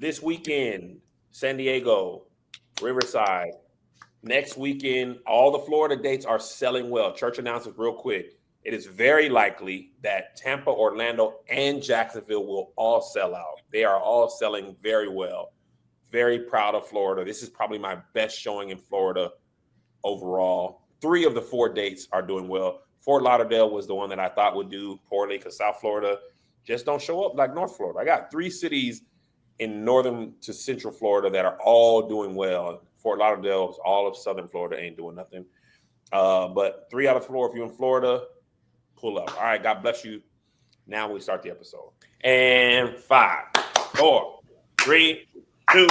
this weekend, San Diego, Riverside. Next weekend, all the Florida dates are selling well. Church announcements real quick. It is very likely that Tampa, Orlando, and Jacksonville will all sell out. They are all selling very well. Very proud of Florida. This is probably my best showing in Florida overall. 3 of the 4 dates are doing well. Fort Lauderdale was the one that I thought would do poorly because South Florida just don't show up like North Florida. I got 3 cities in northern to central Florida that are all doing well. Fort Lauderdale, all of southern Florida ain't doing nothing. But 3 out of 4, if you're in Florida, pull up. All right, God bless you. Now we start the episode. And 5, 4, 3, 2,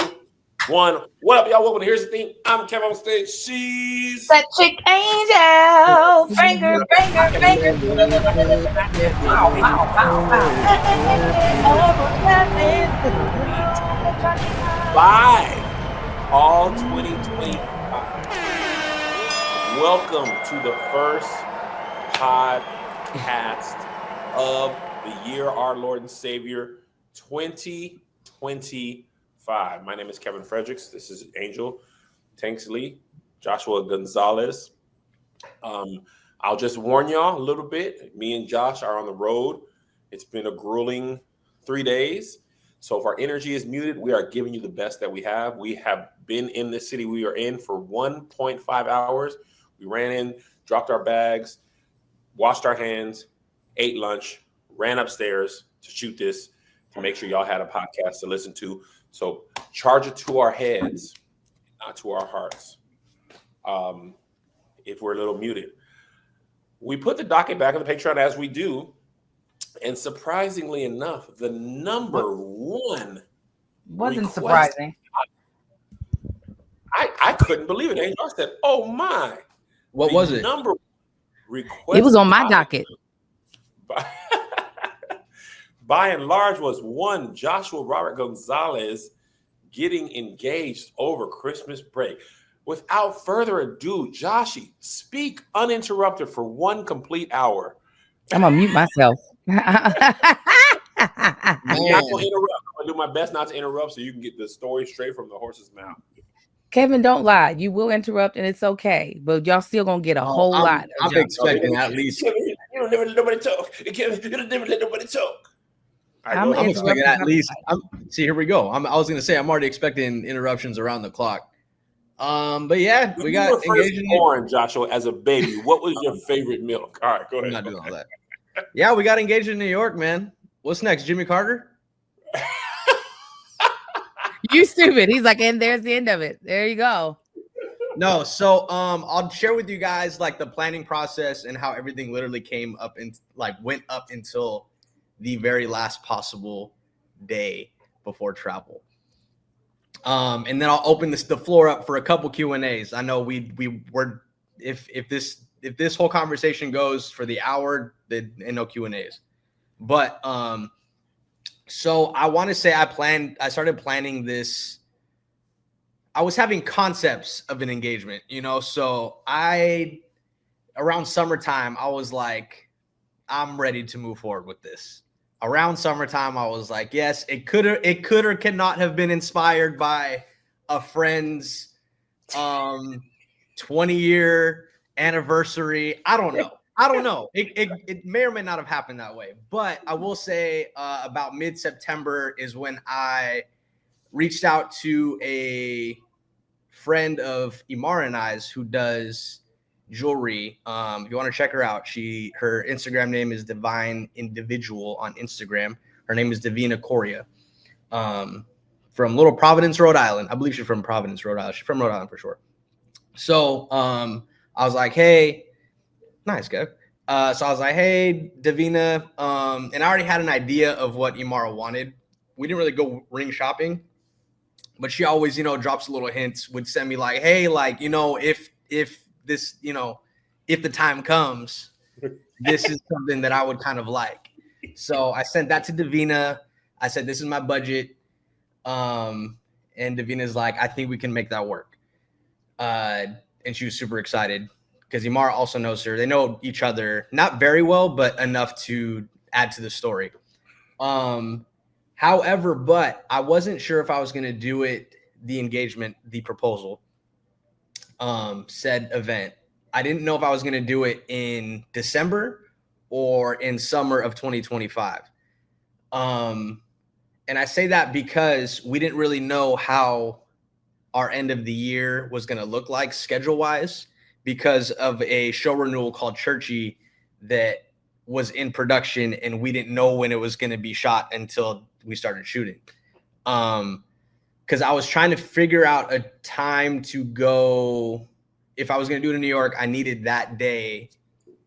1. What up, y'all? Welcome to Here's the Thing. I'm Kevin on stage. She's that chick angel. Finger. live all 2025. Welcome to the first podcast of the year, our Lord and Savior, 2025. My name is Kevin Fredericks. This is Angel Tanksley, Joshua Gonzalez. I'll just warn y'all a little bit. Me and Josh are on the road. It's been a grueling 3 days. So if our energy is muted, we are giving you the best that we have. We have been in this city we are in for 1.5 hours. We ran in, dropped our bags, washed our hands, ate lunch, ran upstairs to shoot this, to make sure y'all had a podcast to listen to. So charge it to our heads, not to our hearts, if we're a little muted. We put the docket back on the Patreon as we do. And surprisingly enough, the number one wasn't surprising. I couldn't believe it. Angel, I said, "Oh my!" What was it? Number request. It was on my docket. By and large, was one Joshua Robert Gonzalez getting engaged over Christmas break. Without further ado, Joshy, speak uninterrupted for 1 complete hour. I'm gonna mute myself. I'm not gonna interrupt. I'm gonna do my best not to interrupt so you can get the story straight from the horse's mouth. Kevin, don't lie. You will interrupt and it's okay, but y'all still gonna get a whole lot. I'm expecting at least. You don't never let nobody talk. You don't never let nobody talk. I'm expecting at least. See, here we go. I was gonna say I'm already expecting interruptions around the clock. But yeah, we got engaged. Born, Joshua, as a baby, what was your favorite milk? All right, go ahead. I'm not doing all that. Yeah, we got engaged in New York, man. What's next? Jimmy Carter? You stupid. He's like, and there's the end of it. There you go. No, so I'll share with you guys like the planning process and how everything literally came up and like went up until the very last possible day before travel. And then I'll open the floor up for a couple Q&As. I know we were if this whole conversation goes for the hour, then no Q&As. But so I want to say I started planning this. I was having concepts of an engagement, so around summertime, I was like, I'm ready to move forward with this. Around summertime, I was like, yes, it could or cannot have been inspired by a friend's 20-year anniversary. I don't know. It may or may not have happened that way. But I will say about mid-September is when I reached out to a friend of Imara and I's who does jewelry. If you want to check her out, her Instagram name is Divine Individual on Instagram. Her name is Davina Coria, from Little Providence, Rhode Island. I believe she's from Providence, Rhode Island. She's from Rhode Island for sure. So I was like, hey, nice guy. So I was like, hey, Davina, and I already had an idea of what Imara wanted. We didn't really go ring shopping, but she always, drops little hints, would send me like, hey, like, if this, if the time comes, this is something that I would kind of like. So I sent that to Davina. I said, this is my budget. And Davina's like, I think we can make that work. And she was super excited because Imara also knows her. They know each other, not very well, but enough to add to the story. However, but I wasn't sure if I was going to do it, the engagement, the proposal, said event. I didn't know if I was going to do it in December or in summer of 2025. And I say that because we didn't really know how our end of the year was going to look like schedule wise because of a show renewal called Churchy that was in production, and we didn't know when it was going to be shot until we started shooting. Because I was trying to figure out a time to go. If I was going to do it in New York, I needed that day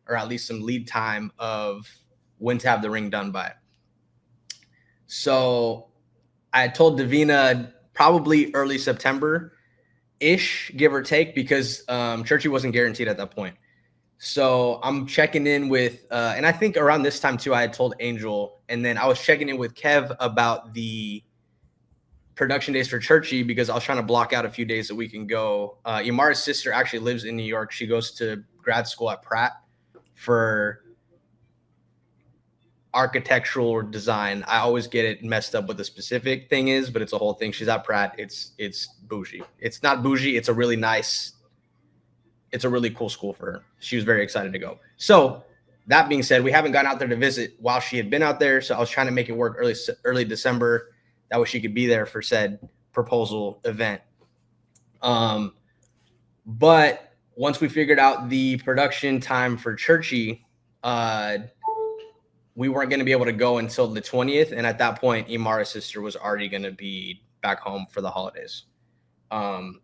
or at least some lead time of when to have the ring done by. So I told Davina probably early September-ish, give or take, because Churchy wasn't guaranteed at that point. So I'm checking in with, and I think around this time too, I had told Angel, and then I was checking in with Kev about the production days for Churchy because I was trying to block out a few days that we can go. Yamara's sister actually lives in New York. She goes to grad school at Pratt for architectural design. I always get it messed up what the specific thing is, but it's a whole thing. She's at Pratt. It's bougie. It's not bougie. It's a really nice, it's a really cool school for her. She was very excited to go. So that being said, we haven't gone out there to visit while she had been out there. So I was trying to make it work early December. That way she could be there for said proposal event. But once we figured out the production time for Churchy, we weren't going to be able to go until the 20th. And at that point, Imara's sister was already going to be back home for the holidays. But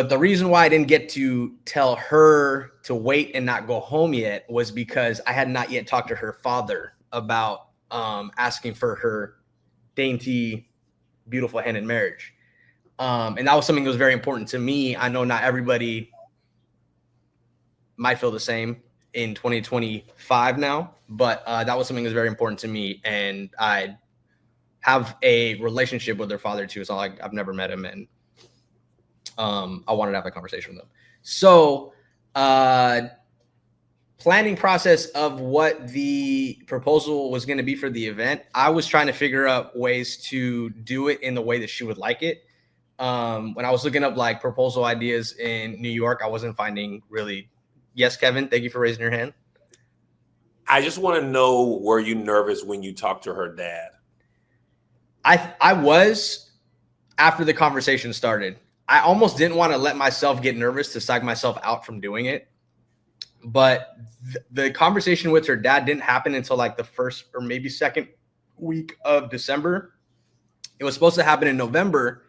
the reason why I didn't get to tell her to wait and not go home yet was because I had not yet talked to her father about asking for her dainty, beautiful hand in marriage. And that was something that was very important to me. I know not everybody might feel the same in 2025 now, but that was something that was very important to me. And I have a relationship with their father too. So I've never met him, and I wanted to have a conversation with him. So planning process of what the proposal was going to be for the event, I was trying to figure out ways to do it in the way that she would like it. When I was looking up like proposal ideas in New York, I wasn't finding really. Yes, Kevin, thank you for raising your hand. I just want to know, were you nervous when you talked to her dad? I was, after the conversation started. I almost didn't want to let myself get nervous to psych myself out from doing it. But the conversation with her dad didn't happen until like the first or maybe second week of December. It was supposed to happen in November,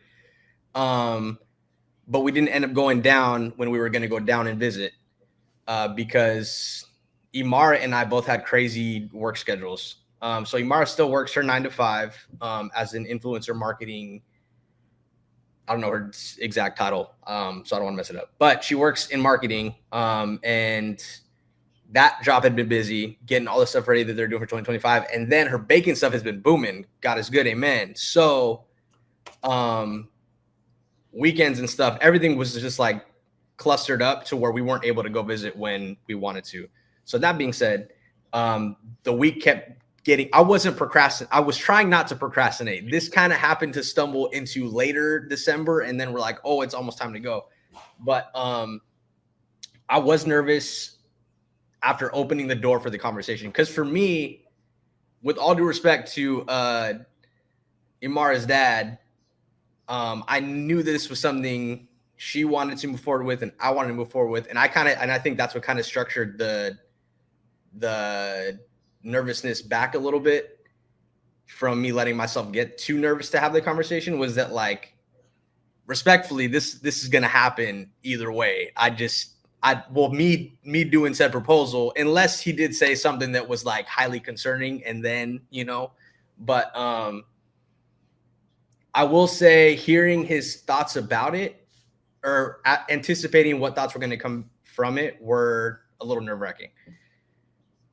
but we didn't end up going down when we were going to go down and visit. Because Imara and I both had crazy work schedules. So Imara still works her 9 to 5 as an influencer marketing. I don't know her exact title, so I don't want to mess it up. But she works in marketing, and that job had been busy getting all the stuff ready that they're doing for 2025. And then her baking stuff has been booming. God is good, amen. So weekends and stuff, everything was just like clustered up to where we weren't able to go visit when we wanted to. So that being said, the week kept getting, I wasn't procrastinating. I was trying not to procrastinate. This kind of happened to stumble into later December, and then we're like, oh, it's almost time to go. But I was nervous after opening the door for the conversation. Because for me, with all due respect to Imara's dad, I knew this was something she wanted to move forward with, and I wanted to move forward with. And I think that's what kind of structured the nervousness back a little bit from me letting myself get too nervous to have the conversation, was that like, respectfully, this is going to happen either way. Me doing said proposal, unless he did say something that was like highly concerning, and then, but I will say hearing his thoughts about it, or anticipating what thoughts were going to come from it, were a little nerve-wracking.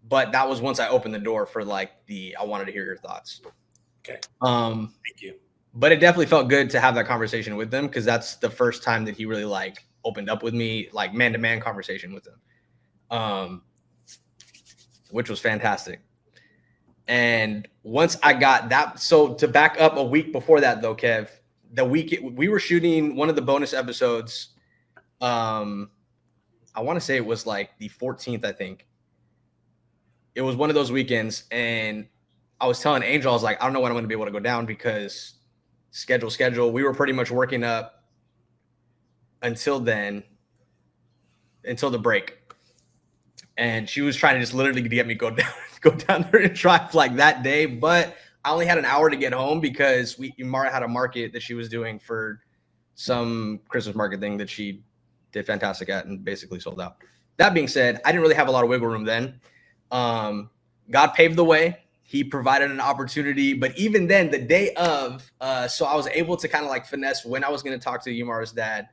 But that was once I opened the door for like I wanted to hear your thoughts. Okay. Thank you. But it definitely felt good to have that conversation with them, because that's the first time that he really like opened up with me, like man-to-man conversation with him, which was fantastic. And once I got that, so to back up a week before that though, Kev, the week we were shooting one of the bonus episodes. I want to say it was like the 14th, I think. It was one of those weekends, and I was telling Angel, I was like, I don't know when I'm going to be able to go down because schedule. We were pretty much working up until then, until the break. And she was trying to just literally get me go down there and drive like that day. But I only had an hour to get home because Mara had a market that she was doing for some Christmas market thing that she did fantastic at and basically sold out. That being said, I didn't really have a lot of wiggle room then. God paved the way. He provided an opportunity. But even then, the day of, so I was able to kind of like finesse when I was going to talk to Yumara's dad.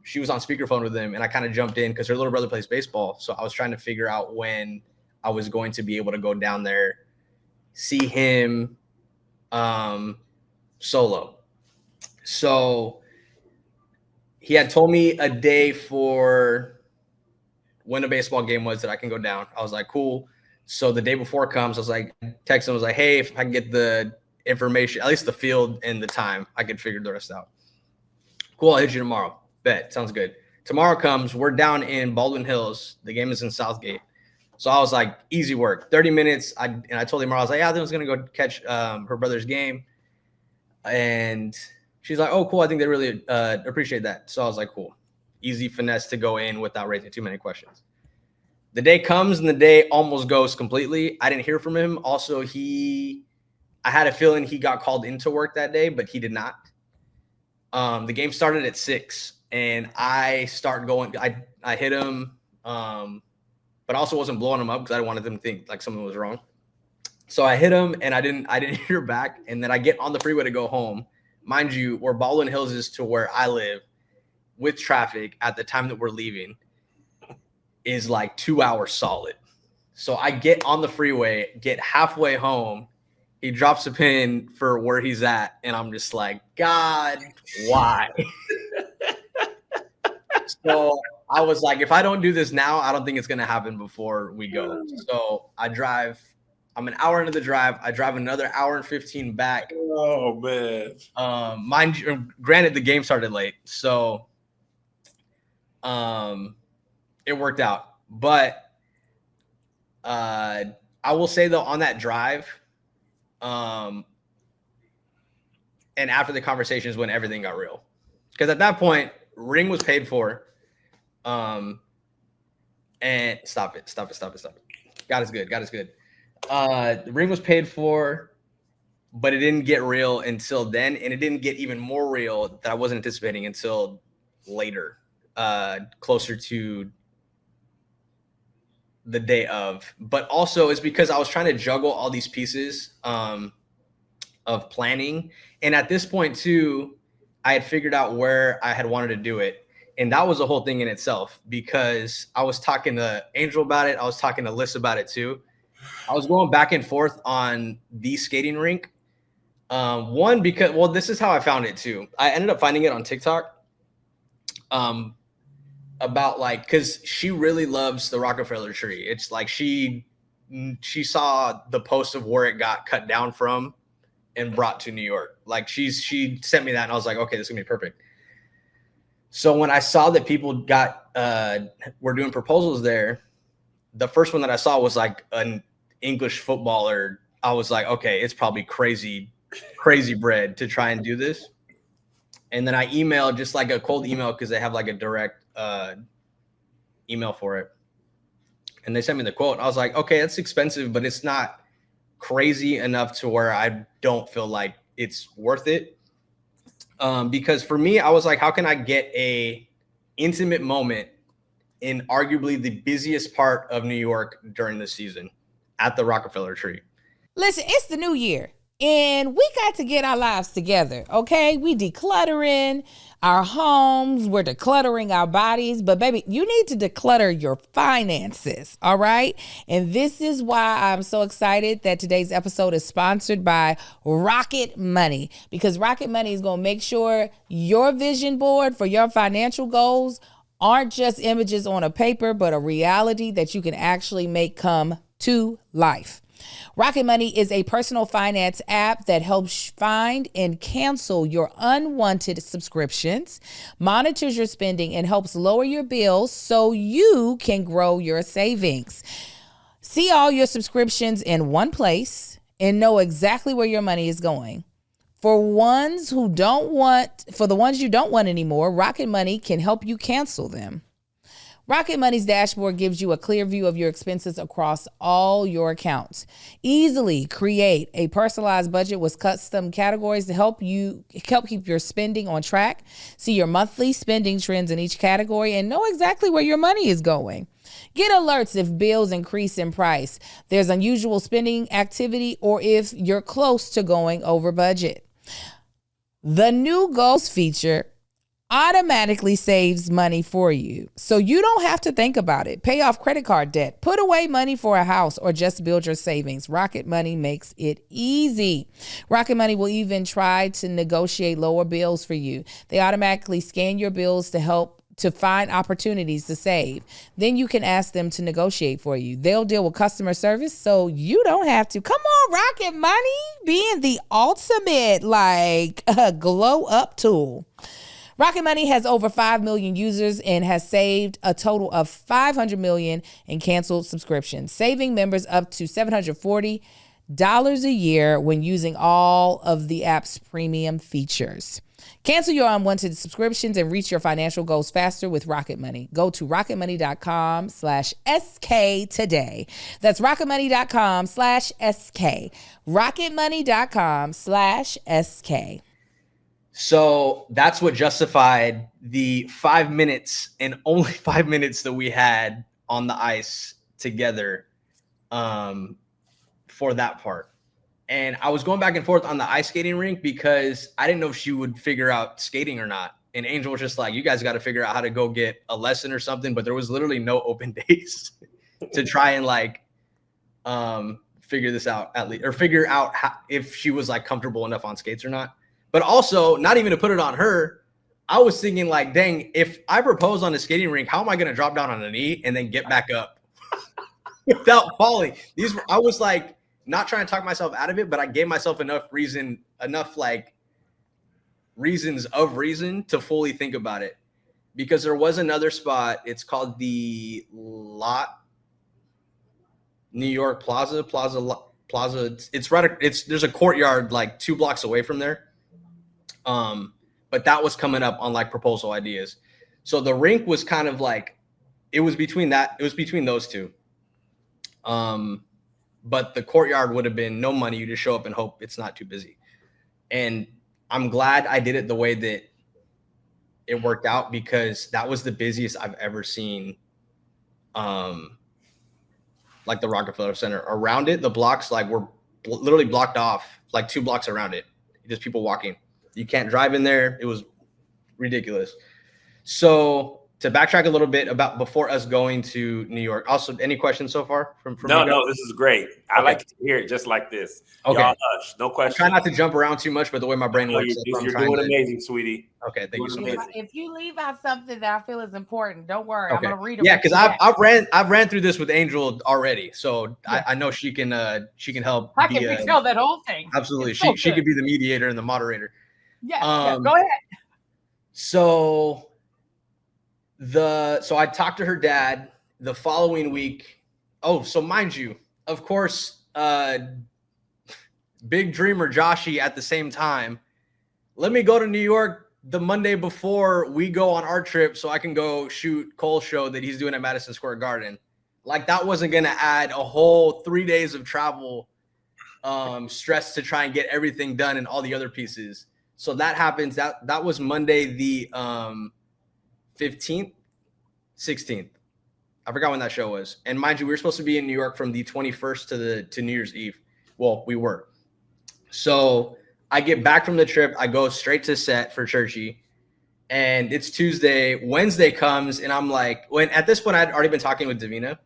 She was on speakerphone with him, and I kind of jumped in because her little brother plays baseball. So I was trying to figure out when I was going to be able to go down there, see him solo. So he had told me a day for when a baseball game was that I can go down. I was like, cool. So the day before comes, I was like, text him, I was like, hey, if I can get the information, at least the field and the time, I could figure the rest out. Cool, I'll hit you tomorrow. Bet, sounds good. Tomorrow comes, we're down in Baldwin Hills. The game is in Southgate. So I was like, easy work, 30 minutes. I told him, I was like, yeah, I think I was going to go catch her brother's game. And she's like, oh, cool, I think they really appreciate that. So I was like, cool. Easy finesse to go in without raising too many questions. The day comes and the day almost goes completely. I didn't hear from him. Also, I had a feeling he got called into work that day, but he did not. The game started at 6 and I start going. I hit him, but also wasn't blowing him up because I didn't want them to think like something was wrong. So I hit him and I didn't hear back. And then I get on the freeway to go home. Mind you, where Baldwin Hills is to where I live with traffic at the time that we're leaving is like 2 hours solid. So I get on the freeway, get halfway home. He drops a pin for where he's at. And I'm just like, God, why? So I was like, if I don't do this now, I don't think it's going to happen before we go. So I'm an hour into the drive. I drive another hour and 15 back. Oh, man. Mind you, granted, the game started late. So it worked out. But I will say, though, on that drive, and after the conversation is when everything got real. Because at that point, ring was paid for. And stop it. God is good. The ring was paid for, but it didn't get real until then. And it didn't get even more real that I wasn't anticipating until later, closer to the day of. But also it's because I was trying to juggle all these pieces of planning. And at this point too, I had figured out where I had wanted to do it. And that was a whole thing in itself because I was talking to Angel about it. I was talking to Liz about it too. I was going back and forth on the skating rink. One, because, well, this is how I found it too. I ended up finding it on TikTok. About like, cause she really loves the Rockefeller tree. It's like she saw the post of where it got cut down from and brought to New York. Like she sent me that and I was like, okay, this is gonna be perfect. So when I saw that people were doing proposals there, the first one that I saw was like an English footballer. I was like, okay, it's probably crazy bread to try and do this. And then I emailed just like a cold email because they have like a direct email for it. And they sent me the quote. I was like, okay, that's expensive, but it's not crazy enough to where I don't feel like it's worth it. Because for me, I was like, how can I get a intimate moment in arguably the busiest part of New York during the season at the Rockefeller tree? Listen, it's the new year and we got to get our lives together, okay? We decluttering our homes, we're decluttering our bodies, but baby, you need to declutter your finances, all right? And this is why I'm so excited that today's episode is sponsored by Rocket Money, because Rocket Money is going to make sure your vision board for your financial goals aren't just images on a paper, but a reality that you can actually make come to life. Rocket Money is a personal finance app that helps find and cancel your unwanted subscriptions, monitors your spending, and helps lower your bills so you can grow your savings. See all your subscriptions in one place and know exactly where your money is going. For the ones you don't want anymore, Rocket Money can help you cancel them. Rocket Money's dashboard gives you a clear view of your expenses across all your accounts. Easily create a personalized budget with custom categories to help keep your spending on track. See your monthly spending trends in each category and know exactly where your money is going. Get alerts if bills increase in price, there's unusual spending activity, or if you're close to going over budget. The new goals feature automatically saves money for you, so you don't have to think about it. Pay off credit card debt, put away money for a house, or just build your savings. Rocket Money makes it easy. Rocket Money will even try to negotiate lower bills for you. They automatically scan your bills to help to find opportunities to save. Then you can ask them to negotiate for you. They'll deal with customer service, so you don't have to. Come on, Rocket Money, being the ultimate glow up tool. Rocket Money has over 5 million users and has saved a total of $500 million in canceled subscriptions, saving members up to $740 a year when using all of the app's premium features. Cancel your unwanted subscriptions and reach your financial goals faster with Rocket Money. Go to rocketmoney.com/SK today. That's rocketmoney.com/SK. rocketmoney.com/SK. So that's what justified the 5 minutes and only 5 minutes that we had on the ice together for that part. And I was going back and forth on the ice skating rink because I didn't know if she would figure out skating or not. And Angel was just like, you guys got to figure out how to go get a lesson or something. But there was literally no open days to try and figure this out at least, or figure out if she was comfortable enough on skates or not. But also, not even to put it on her, I was thinking dang, if I propose on a skating rink, how am I going to drop down on a knee and then get back up without falling? I was not trying to talk myself out of it, but I gave myself enough reasons to fully think about it, because there was another spot. It's called the Lot New York Plaza. It's there's a courtyard 2 blocks away from there. But that was coming up on proposal ideas. So the rink was kind of it was between those two. But the courtyard would have been no money. You just show up and hope it's not too busy. And I'm glad I did it the way that it worked out, because that was the busiest I've ever seen. The Rockefeller Center around it, the blocks were literally blocked off, 2 blocks around it. Just people walking. You can't drive in there. It was ridiculous. So to backtrack a little bit about before us going to New York. Also, any questions so far from No, this is great. I like to hear it just like this. Okay. Y'all hush. No questions. Try not to jump around too much, but the way my brain works. You're doing amazing, sweetie. Okay, thank you so much. If you leave out something that I feel is important, don't worry. Okay. I'm gonna read it. Yeah, because I've ran through this with Angel already, so yeah. I know she can help. I can retell that whole thing. Absolutely, she could be the mediator and the moderator. Yeah, go ahead. So I talked to her dad the following week. Oh, so mind you, of course, big dreamer Joshy at the same time. Let me go to New York the Monday before we go on our trip so I can go shoot Cole's show that he's doing at Madison Square Garden. That wasn't going to add a whole 3 days of travel stress to try and get everything done and all the other pieces. So that happens. That was Monday the 15th, 16th. I forgot when that show was. And mind you, we were supposed to be in New York from the 21st to New Year's Eve. Well, we were. So I get back from the trip. I go straight to set for Churchy. And it's Tuesday. Wednesday comes, and I'm at this point, I'd already been talking with Davina.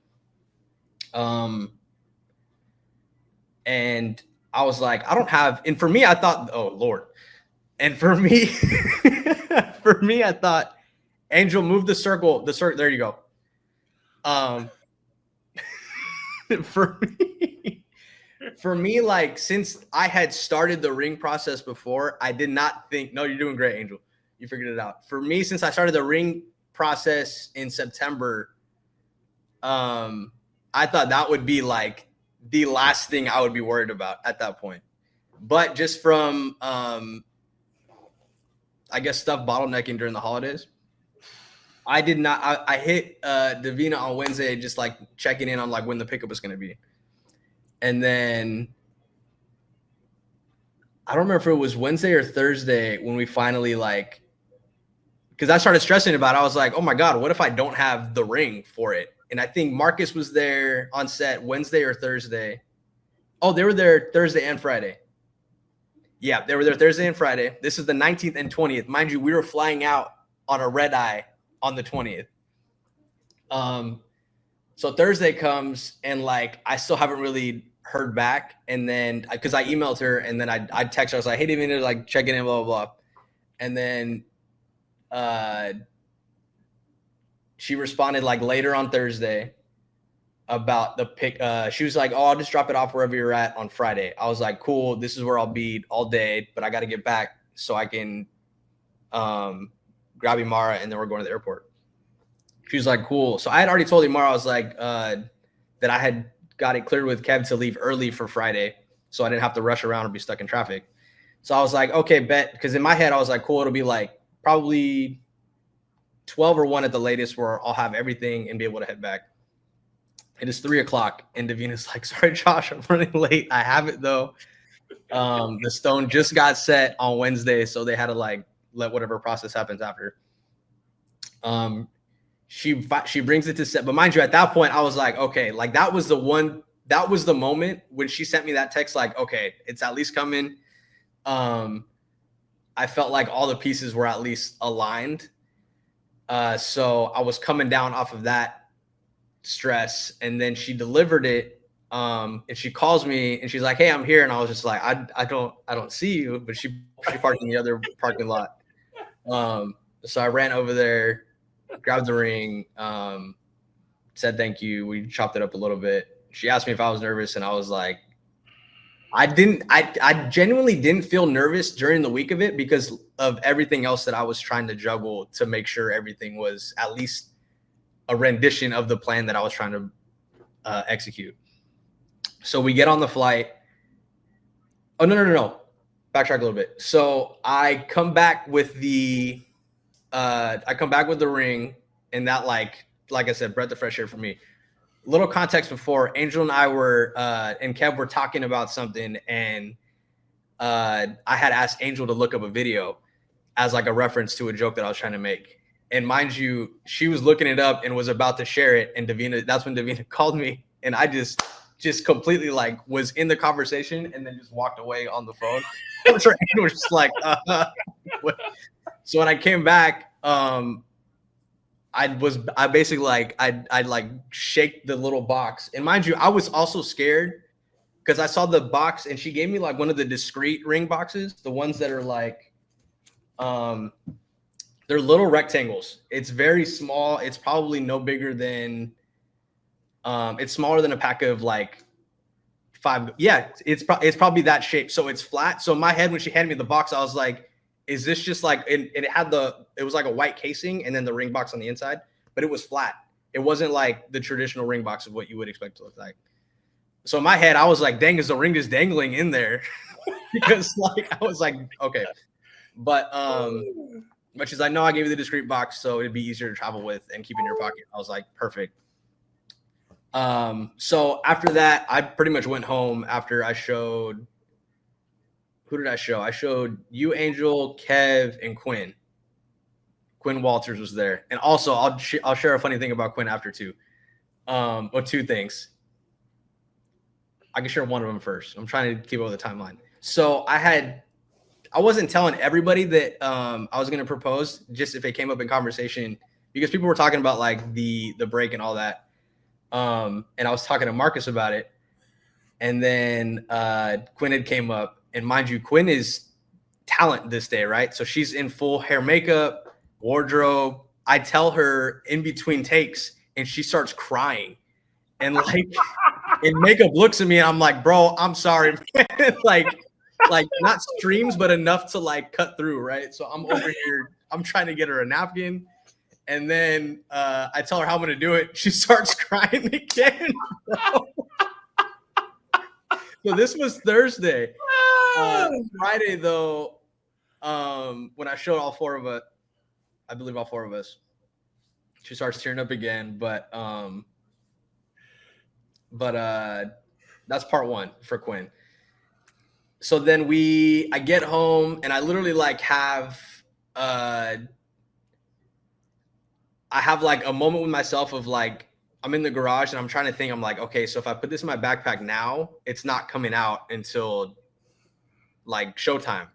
And I was I don't have, and for me, I thought, oh, Lord. And for me, I thought, Angel, move the circle. There you go. For me, like, since I had started the ring process before, I did not think, no, you're doing great, Angel. You figured it out. For me, since I started the ring process in September, I thought that would be like the last thing I would be worried about at that point. But just from, I guess, stuff bottlenecking during the holidays, I did not. I hit Davina on Wednesday, just like checking in on like when the pickup was going to be. And then I don't remember if it was Wednesday or Thursday when we finally like, because I started stressing about it. I was like, oh my God, what if I don't have the ring for it? And I think Marcus was there on set Wednesday or Thursday. Oh, they were there Thursday and Friday. Yeah, they were there Thursday and Friday. This is the 19th and 20th. Mind you, we were flying out on a red eye on the 20th. So Thursday comes and like I still haven't really heard back. And then because I emailed her and then I text her, I was like, hey, didn't mean to like check in, blah, blah, blah. And then she responded like later on Thursday about the pick. She was like, oh, I'll just drop it off wherever you're at on Friday. I was like, cool, this is where I'll be all day, but I got to get back so I can grab Imara and then we're going to the airport. She was like, cool. So I had already told Imara, I was like, that I had got it cleared with Kev to leave early for Friday so I didn't have to rush around or be stuck in traffic. So I was like, okay, bet. Because in my head, I was like, cool, it'll be like probably 12 or 1 at the latest where I'll have everything and be able to head back. It is 3:00 and Davina's like, sorry, Josh, I'm running late. I have it though. The stone just got set on Wednesday, so they had to like let whatever process happens after. She brings it to set, but mind you, at that point, I was like, okay, like that was the moment when she sent me that text, like, okay, it's at least coming. I felt like all the pieces were at least aligned. So I was coming down off of that stress, and then she delivered it. And she calls me and she's like, hey, I'm here. And I was just like, I don't see you, but she parked in the other parking lot. So I ran over there, grabbed the ring, said thank you. We chopped it up a little bit. She asked me if I was nervous, and I was like, I genuinely didn't feel nervous during the week of it because of everything else that I was trying to juggle to make sure everything was at least a rendition of the plan that I was trying to execute. So we get on the flight. Oh, no. Backtrack a little bit. So I come back with the ring, and that like I said, breath of fresh air for me. Little context before, Angel and I were and Kev were talking about something, and I had asked Angel to look up a video as like a reference to a joke that I was trying to make. And mind you, she was looking it up and was about to share it. And that's when Davina called me, and I just completely like was in the conversation and then just walked away on the phone. I'm sure Angel was just like, So when I came back, I basically like I like shake the little box, and mind you, I was also scared because I saw the box and she gave me like one of the discrete ring boxes, the ones that are like, they're little rectangles. It's very small. It's probably no bigger than, it's smaller than a pack of like 5. Yeah, it's probably that shape. So it's flat. So in my head, when she handed me the box, I was like, is this just like, and it was like a white casing and then the ring box on the inside, but it was flat. It wasn't like the traditional ring box of what you would expect to look like. So in my head, I was like, dang, is the ring just dangling in there? Because like, I was like, okay. But she's like, no, I gave you the discrete box, so it'd be easier to travel with and keep in your pocket. I was like, perfect. So after that, I pretty much went home after I showed, who did I show? I showed you, Angel, Kev, and Quinn. Quinn Walters was there. And also, I'll share a funny thing about Quinn after too. Or 2 things. I can share one of them first. I'm trying to keep up with the timeline. So I wasn't telling everybody that I was going to propose, just if it came up in conversation, because people were talking about like the break and all that. And I was talking to Marcus about it. And then Quinn had came up. And mind you, Quinn is talent this day, right? So she's in full hair, makeup, wardrobe. I tell her in between takes, and she starts crying. And like, And Makeup looks at me and I'm like, bro, I'm sorry, man. like not streams, but enough to like cut through, right? So I'm over here, I'm trying to get her a napkin. And then I tell her how I'm gonna do it. She starts crying again. So this was Thursday. Friday though, when I showed all four of us, I believe all four of us, she starts tearing up again. But that's part one for Quinn. So then I get home and I literally like have I have like a moment with myself of like, I'm in the garage and I'm trying to think, I'm like, okay, so if I put this in my backpack now, it's not coming out until like showtime.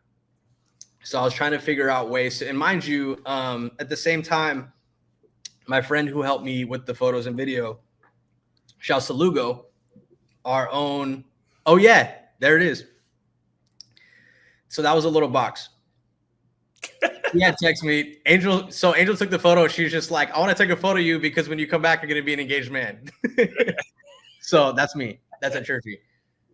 So I was trying to figure out ways to, and mind you, at the same time, my friend who helped me with the photos and video, shouts to Lugo, our own, oh yeah, there it is. So that was a little box. Yeah, text me. Angel took the photo. She was just like, I want to take a photo of you because when you come back, you're going to be an engaged man. So that's me. That's at Churchy.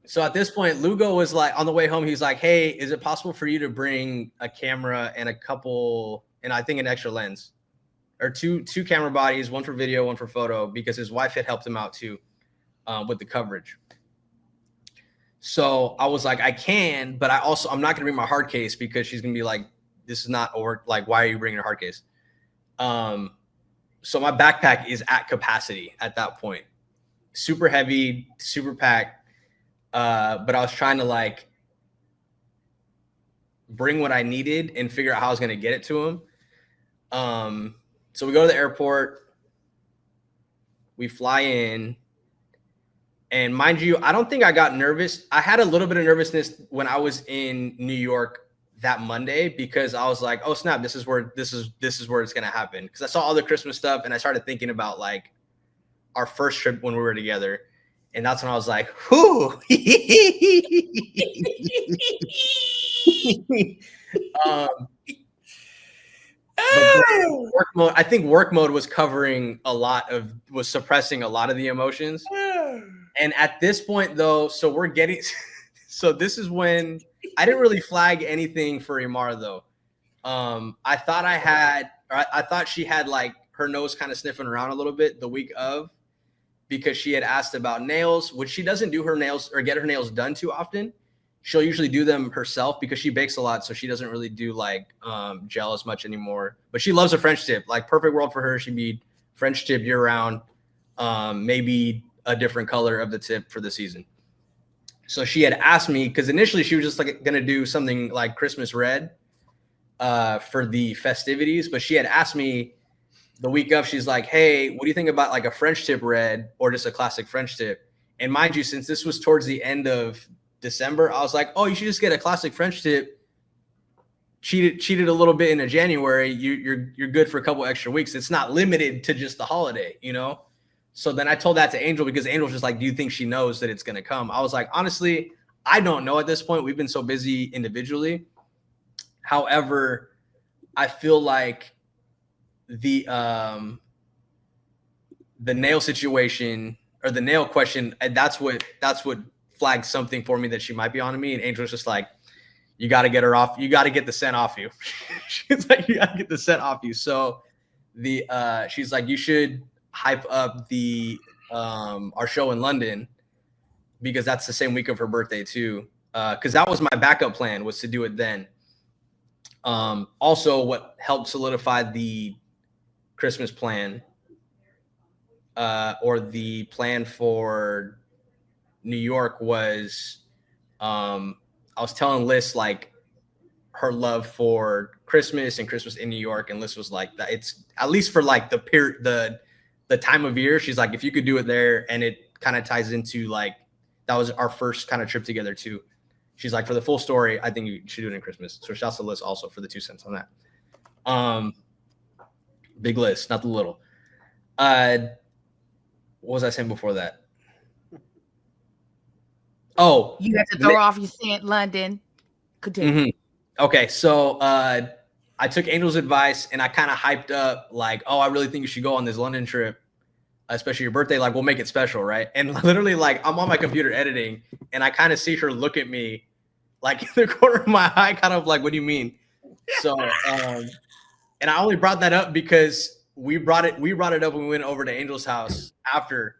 So at this point, Lugo was like, on the way home, he's like, hey, is it possible for you to bring a camera and a couple, and I think an extra lens, or two camera bodies, one for video, one for photo, because his wife had helped him out too with the coverage. So I was like, I can, but I'm not going to bring my hard case because she's going to be like, this is not, or like, why are you bringing a hard case? So my backpack is at capacity at that point. Super heavy, super packed. But I was trying to like bring what I needed and figure out how I was going to get it to him. So we go to the airport, we fly in, and mind you, I don't think I got nervous. I had a little bit of nervousness when I was in New York that Monday because I was like, oh snap, this is where it's going to happen. Because I saw all the Christmas stuff and I started thinking about like our first trip when we were together. And that's when I was like, whoo. Work mode, I think work mode was suppressing a lot of the emotions. And at this point though, so this is when I didn't really flag anything for Imar though. I thought she had like her nose kind of sniffing around a little bit the week of, because she had asked about nails, which she doesn't do her nails or get her nails done too often. She'll usually do them herself because she bakes a lot. So she doesn't really do like gel as much anymore, but she loves a French tip, like perfect world for her. She'd be French tip year round, maybe a different color of the tip for the season. So she had asked me, because initially she was just like going to do something like Christmas red for the festivities. But she had asked me the week of, she's like, hey, what do you think about like a French tip red or just a classic French tip? And mind you, since this was towards the end of December, I was like, oh, you should just get a classic French tip. Cheated a little bit into January. You're good for a couple extra weeks. It's not limited to just the holiday, you know? So then I told that to Angel because Angel's just like, do you think she knows that it's going to come? I was like, honestly, I don't know at this point. We've been so busy individually. However, I feel like the nail situation or the nail question, and that's what flagged something for me that she might be on to me. And Angel was just like, you got to get her off. You got to get the scent off you. She's like, you got to get the scent off you. So she's like, you should hype up our show in London because that's the same week of her birthday too. Because that was my backup plan, was to do it then. Also, what helped solidify the Christmas plan or the plan for New York was I was telling Liz like her love for Christmas and Christmas in New York, and Liz was like that it's at least for like the time of year. She's like, if you could do it there, and it kind of ties into like that was our first kind of trip together too. She's like, for the full story, I think you should do it in Christmas. So shouts to Liz also for the 2 cents on that. Big Liz, not the little. What was I saying before that? Oh, you have to throw off your scent, London. Continue. Mm-hmm. Okay, so I took Angel's advice and I kind of hyped up like, oh, I really think you should go on this London trip. especially your birthday, like we'll make it special, right? And literally, like I'm on my computer editing, and I kind of see her look at me, like in the corner of my eye, kind of like, "What do you mean?" So, and I only brought that up because we brought it up when we went over to Angel's house after,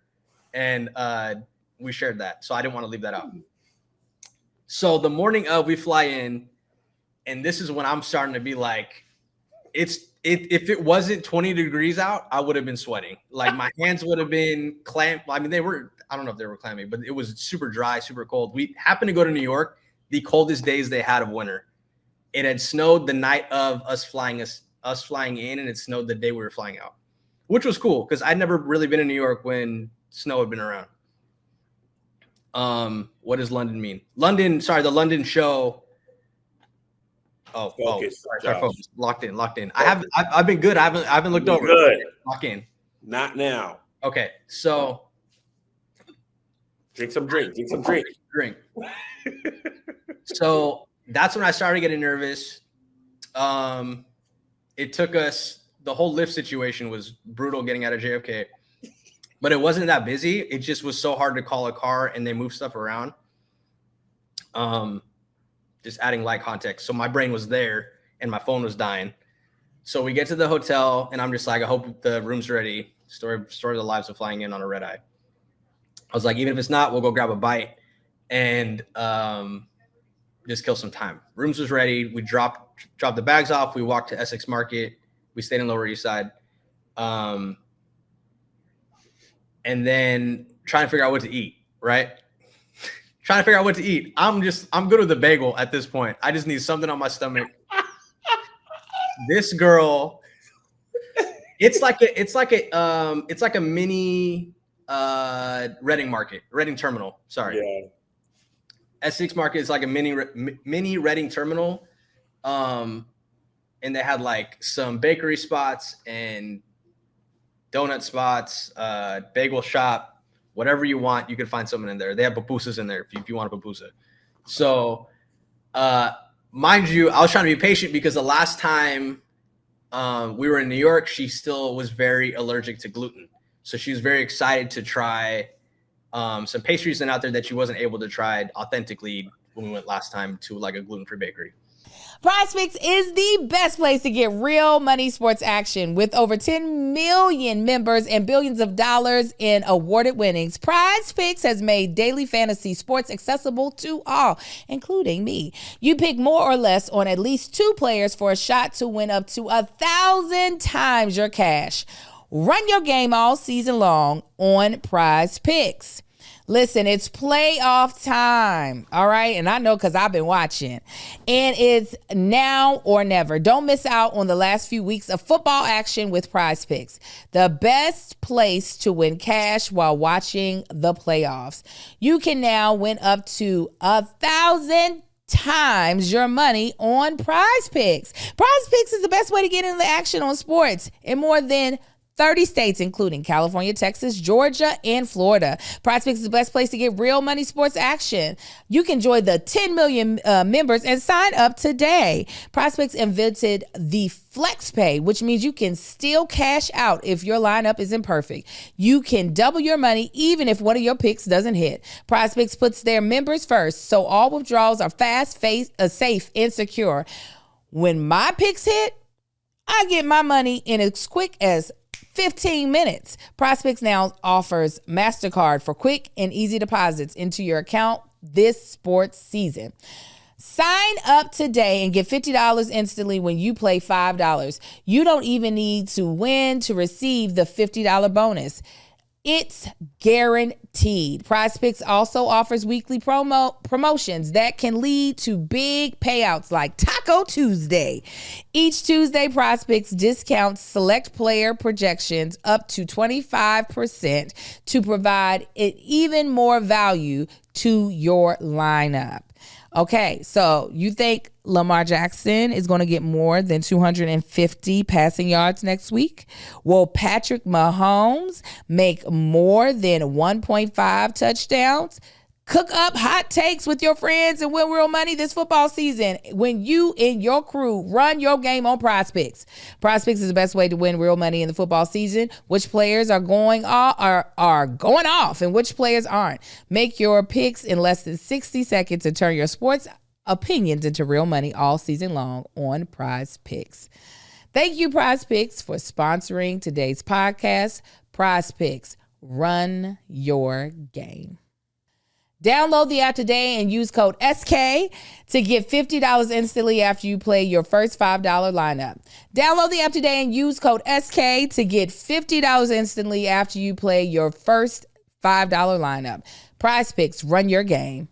and we shared that. So I didn't want to leave that out. So the morning of, we fly in, and this is when I'm starting to be like, if it wasn't 20 degrees out, I would have been sweating. Like my hands would have been clamped. I mean, I don't know if they were clammy, but it was super dry, super cold. We happened to go to New York, the coldest days they had of winter. It had snowed the night of us flying in, and it snowed the day we were flying out, which was cool because I'd never really been in New York when snow had been around. What does London mean? The London show. Focus. Locked in. I've been good. I haven't looked over. Good. Lock in. Not now. Okay, so drink some drink. Drink. So that's when I started getting nervous. It took us, the whole lift situation was brutal getting out of JFK, but it wasn't that busy. It just was so hard to call a car, and they move stuff around. Just adding light context. So my brain was there and my phone was dying. So we get to the hotel, and I'm just like, I hope the room's ready. Story of the lives of flying in on a red eye. I was like, even if it's not, we'll go grab a bite and just kill some time. Rooms was ready. We dropped the bags off. We walked to Essex Market. We stayed in Lower East Side. And then trying to figure out what to eat, right? I'm good with a bagel at this point. I just need something on my stomach. This girl, it's like a mini Reading terminal. Sorry. Yeah. Essex Market is like a mini Reading terminal. And they had like some bakery spots and donut spots, bagel shop. Whatever you want, you can find someone in there. They have pupusas in there if you want a pupusa. So, mind you, I was trying to be patient because the last time we were in New York, she still was very allergic to gluten. So she was very excited to try some pastries out there that she wasn't able to try authentically when we went last time to like a gluten-free bakery. PrizePicks is the best place to get real money sports action. With over 10 million members and billions of dollars in awarded winnings, PrizePicks has made daily fantasy sports accessible to all, including me. You pick more or less on at least 2 players for a shot to win up to 1,000 times your cash. Run your game all season long on PrizePicks. Listen, it's playoff time, all right? And I know because I've been watching. And it's now or never. Don't miss out on the last few weeks of football action with PrizePicks, the best place to win cash while watching the playoffs. You can now win up to 1,000 times your money on PrizePicks. PrizePicks is the best way to get into the action on sports in more than 30 states, including California, Texas, Georgia, and Florida. PrizePicks is the best place to get real money sports action. You can join the 10 million members and sign up today. PrizePicks invented the Flex Pay, which means you can still cash out if your lineup isn't perfect. You can double your money even if one of your picks doesn't hit. PrizePicks puts their members first, so all withdrawals are fast, safe, and secure. When my picks hit, I get my money in as quick as 15 minutes. PrizePicks now offers MasterCard for quick and easy deposits into your account this sports season. Sign up today and get $50 instantly when you play $5. You don't even need to win to receive the $50 bonus. It's guaranteed. PrizePicks also offers weekly promotions that can lead to big payouts like Taco Tuesday. Each Tuesday, PrizePicks discounts select player projections up to 25% to provide even more value to your lineup. Okay, so you think Lamar Jackson is going to get more than 250 passing yards next week? Will Patrick Mahomes make more than 1.5 touchdowns? Cook up hot takes with your friends and win real money this football season when you and your crew run your game on PrizePicks. PrizePicks is the best way to win real money in the football season. Which players are going off and which players aren't. Make your picks in less than 60 seconds and turn your sports opinions into real money all season long on PrizePicks. Thank you, PrizePicks, for sponsoring today's podcast. PrizePicks, run your game. Download the app today and use code SK to get $50 instantly after you play your first $5 lineup. Download the app today and use code SK to get $50 instantly after you play your first $5 lineup. PrizePicks, run your game.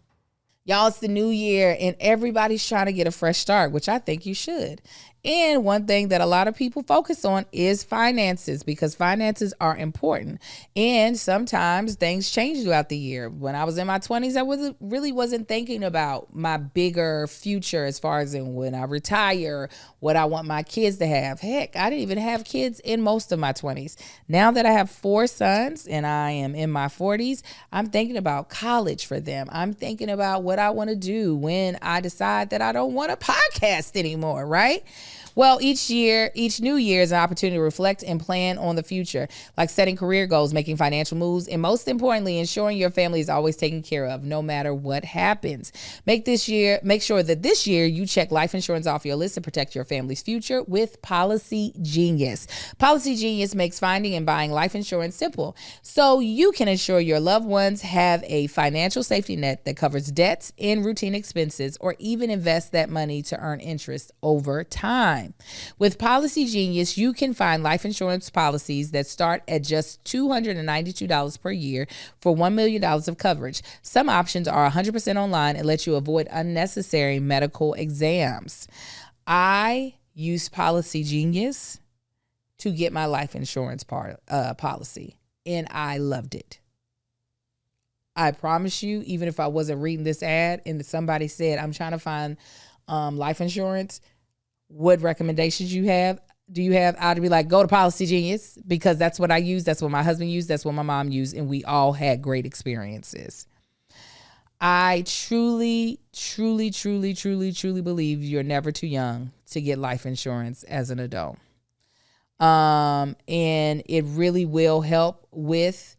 Y'all, it's the new year and everybody's trying to get a fresh start, which I think you should. And one thing that a lot of people focus on is finances, because finances are important. And sometimes things change throughout the year. When I was in my 20s, I wasn't thinking about my bigger future as far as in when I retire, what I want my kids to have. Heck, I didn't even have kids in most of my 20s. Now that I have 4 sons and I am in my 40s, I'm thinking about college for them. I'm thinking about what I want to do when I decide that I don't want a podcast anymore, right? Well, each new year is an opportunity to reflect and plan on the future, like setting career goals, making financial moves, and most importantly, ensuring your family is always taken care of no matter what happens. Make sure that this year you check life insurance off your list to protect your family's future with Policygenius. Policygenius makes finding and buying life insurance simple, so you can ensure your loved ones have a financial safety net that covers debts and routine expenses, or even invest that money to earn interest over time. With Policygenius, you can find life insurance policies that start at just $292 per year for $1 million of coverage. Some options are 100% online and let you avoid unnecessary medical exams. I use Policygenius to get my life insurance policy, and I loved it. I promise you, even if I wasn't reading this ad and somebody said, I'm trying to find life insurance, what recommendations do you have? I'd be like, go to Policygenius, because that's what I use. That's what my husband used. That's what my mom used. And we all had great experiences. I truly, truly, truly, truly, truly believe you're never too young to get life insurance as an adult. And it really will help with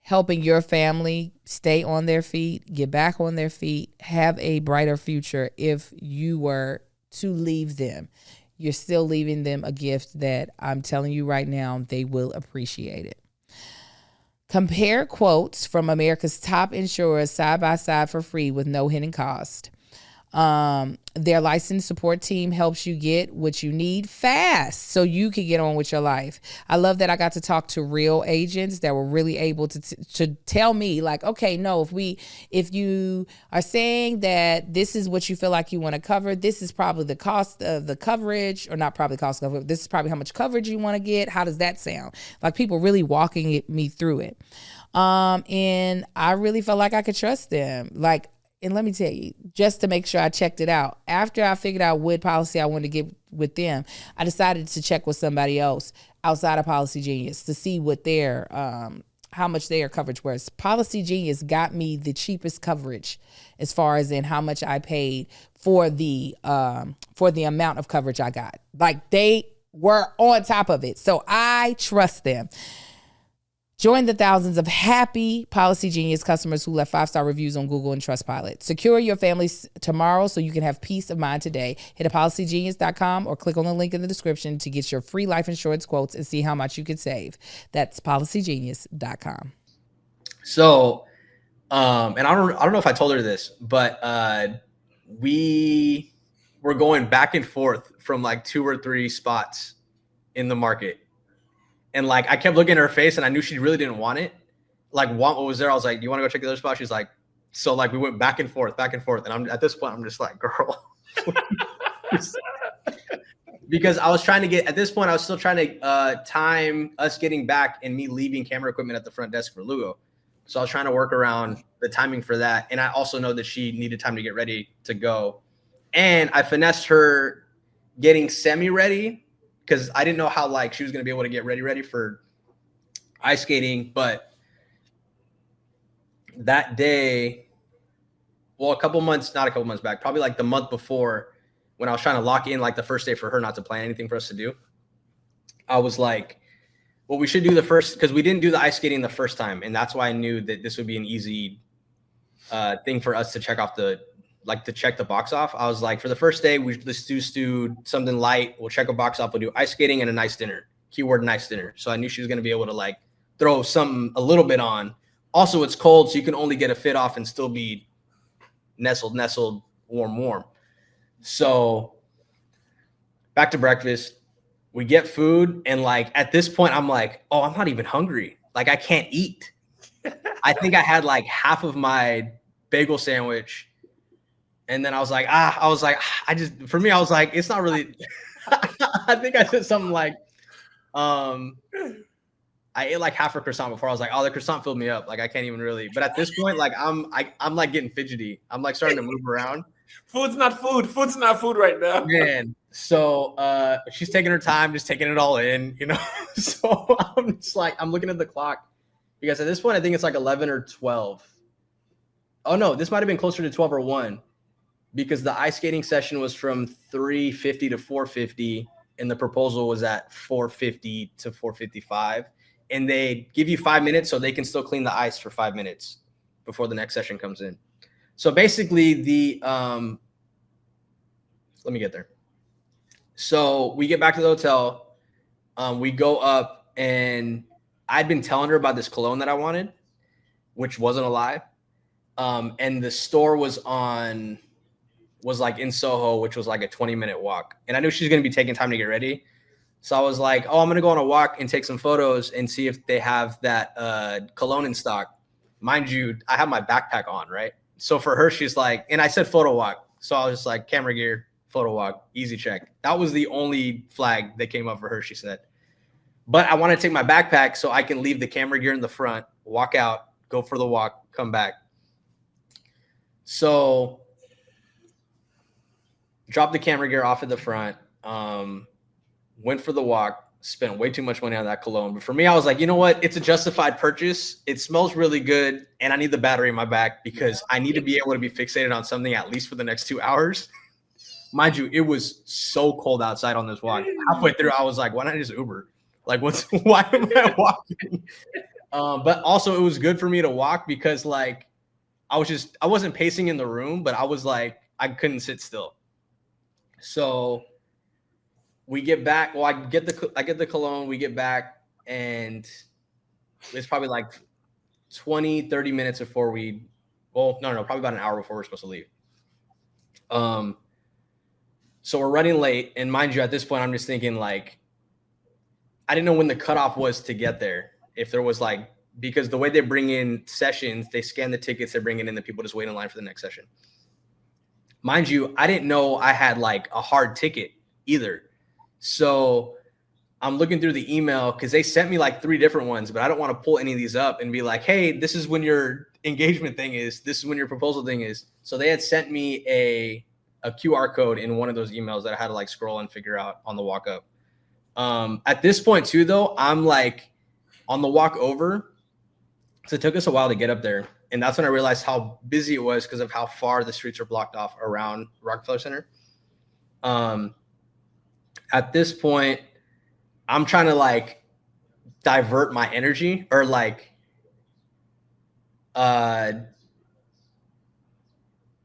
helping your family stay on their feet, get back on their feet, have a brighter future. If you were to leave them, you're still leaving them a gift that I'm telling you right now, they will appreciate it. Compare quotes from America's top insurers side by side for free with no hidden cost. Their licensed support team helps you get what you need fast so you can get on with your life. I love that I got to talk to real agents that were really able to tell me, like, okay, no, if you are saying that this is what you feel like you want to cover, this is probably the cost of the coverage, or not probably cost of coverage. This is probably how much coverage you want to get. How does that sound? Like, people really walking me through it. And I really felt like I could trust them. Like, and let me tell you, just to make sure I checked it out, after I figured out what policy I wanted to get with them, I decided to check with somebody else outside of Policygenius to see what their how much their coverage was. Policygenius got me the cheapest coverage as far as in how much I paid for the amount of coverage I got. Like, they were on top of it, so I trust them. Join the thousands of happy Policygenius customers who left 5-star reviews on Google and Trustpilot. Secure your families tomorrow so you can have peace of mind today. Hit policygenius.com or click on the link in the description to get your free life insurance quotes and see how much you could save. That's policygenius.com. So, and I don't know if I told her this, but we were going back and forth from like 2 or 3 spots in the market. And like, I kept looking at her face and I knew she really didn't want it. Like, want what was there. I was like, you want to go check the other spot? She's like, so like we went back and forth. And I'm at this point, I'm just like, girl, because I was trying to get, at this point, I was still trying to time us getting back and me leaving camera equipment at the front desk for Lugo. So I was trying to work around the timing for that. And I also know that she needed time to get ready to go. And I finessed her getting semi-ready, because I didn't know how like she was going to be able to get ready for ice skating. But that day, well, not a couple months back, probably like the month before, when I was trying to lock in like the first day for her not to plan anything for us to do, I was like, well, we should do the first, because we didn't do the ice skating the first time. And that's why I knew that this would be an easy thing for us to check off to check the box off. I was like, for the first day, let's do something light. We'll check a box off. We'll do ice skating and a nice dinner. Keyword nice dinner. So I knew she was going to be able to like throw something a little bit on. Also, it's cold, so you can only get a fit off and still be nestled, warm. So back to breakfast. We get food, and like at this point, I'm like, oh, I'm not even hungry. Like I can't eat. I think I had like half of my bagel sandwich, and then I was like, I was like, it's not really. I think I said something like, I ate like half a croissant before. I was like, oh, the croissant filled me up. Like I can't even really. But at this point, like I'm like getting fidgety. I'm like starting to move around. Food's not food. Food's not food right now. Man. So she's taking her time, just taking it all in, you know. So I'm just like, I'm looking at the clock because at this point I think it's like 11 or 12. Oh no, this might have been closer to 12 or 1 because the ice skating session was from 3:50 to 4:50 and the proposal was at 4:50 to 4:55. And they give you 5 minutes so they can still clean the ice for 5 minutes before the next session comes in. So basically let me get there. So we get back to the hotel. We go up, and I'd been telling her about this cologne that I wanted, which wasn't a lie. And the store was like in Soho, which was like a 20-minute walk. And I knew she was going to be taking time to get ready. So I was like, oh, I'm going to go on a walk and take some photos and see if they have that cologne in stock. Mind you, I have my backpack on, right? So for her, she's like, and I said photo walk. So I was just like, camera gear, photo walk, easy check. That was the only flag that came up for her, she said. But I want to take my backpack so I can leave the camera gear in the front, walk out, go for the walk, come back. So drop the camera gear off at the front, went for the walk, spent way too much money on that cologne. But for me, I was like, you know what? It's a justified purchase. It smells really good. And I need the battery in my back because I need to be able to be fixated on something at least for the next 2 hours. Mind you, it was so cold outside on this walk. Halfway through, I was like, why not just Uber? Like, why am I walking? But also it was good for me to walk because like, I wasn't pacing in the room, but I was like, I couldn't sit still. So we get back. Well, I get the cologne. We get back, and it's probably like 20, 30 minutes before probably about an hour before we're supposed to leave. So we're running late, and mind you, at this point, I'm just thinking like, I didn't know when the cutoff was to get there. If there was like, because the way they bring in sessions, they scan the tickets, they bring it in, the people just wait in line for the next session. Mind you, I didn't know I had like a hard ticket either. So I'm looking through the email because they sent me like 3 different ones, but I don't want to pull any of these up and be like, hey, this is when your engagement thing is. This is when your proposal thing is. So they had sent me a QR code in one of those emails that I had to like scroll and figure out on the walk up. At this point too, though, I'm like on the walk over. So it took us a while to get up there. And that's when I realized how busy it was because of how far the streets are blocked off around Rockefeller Center. At this point, I'm trying to like divert my energy or like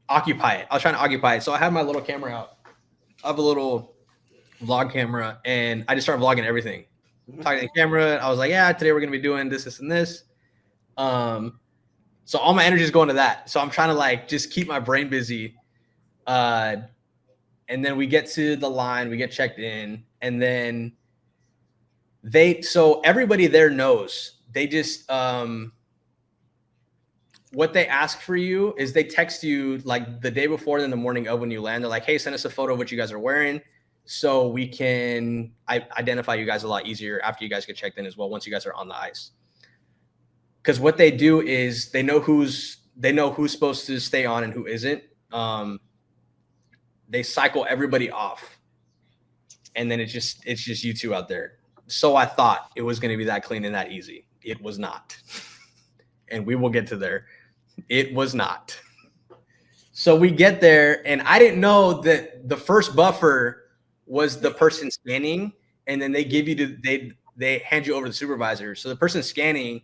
occupy it. I was trying to occupy it. So I had my little camera out. I have a little vlog camera and I just started vlogging everything. Talking to the camera. I was like, yeah, today we're going to be doing this, and this. So all my energy is going to that. So I'm trying to like just keep my brain busy. And then we get to the line, we get checked in, and then so everybody there knows. They just what they ask for you is they text you like the day before and in the morning of when you land. They're like, hey, send us a photo of what you guys are wearing so we can identify you guys a lot easier after you guys get checked in as well once you guys are on the ice. Because what they do is they know who's supposed to stay on and who isn't. They cycle everybody off, and then it's just you two out there. So I thought it was going to be that clean and that easy. It was not, and we will get to there. It was not. So we get there, and I didn't know that the first buffer was the person scanning, and then they give you they hand you over to the supervisor. So the person scanning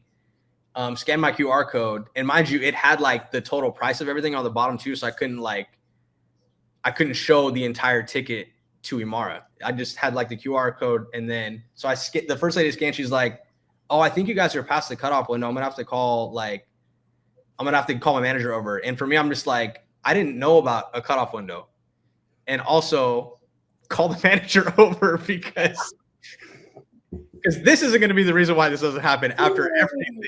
scanned my QR code, and mind you, it had like the total price of everything on the bottom too, so I couldn't show the entire ticket to Imara. I just had like the QR code, and then so the first lady scanned. She's like, "Oh, I think you guys are past the cutoff window. I'm gonna have to call my manager over." And for me, I'm just like, I didn't know about a cutoff window, and also call the manager over because this isn't going to be the reason why this doesn't happen after everything.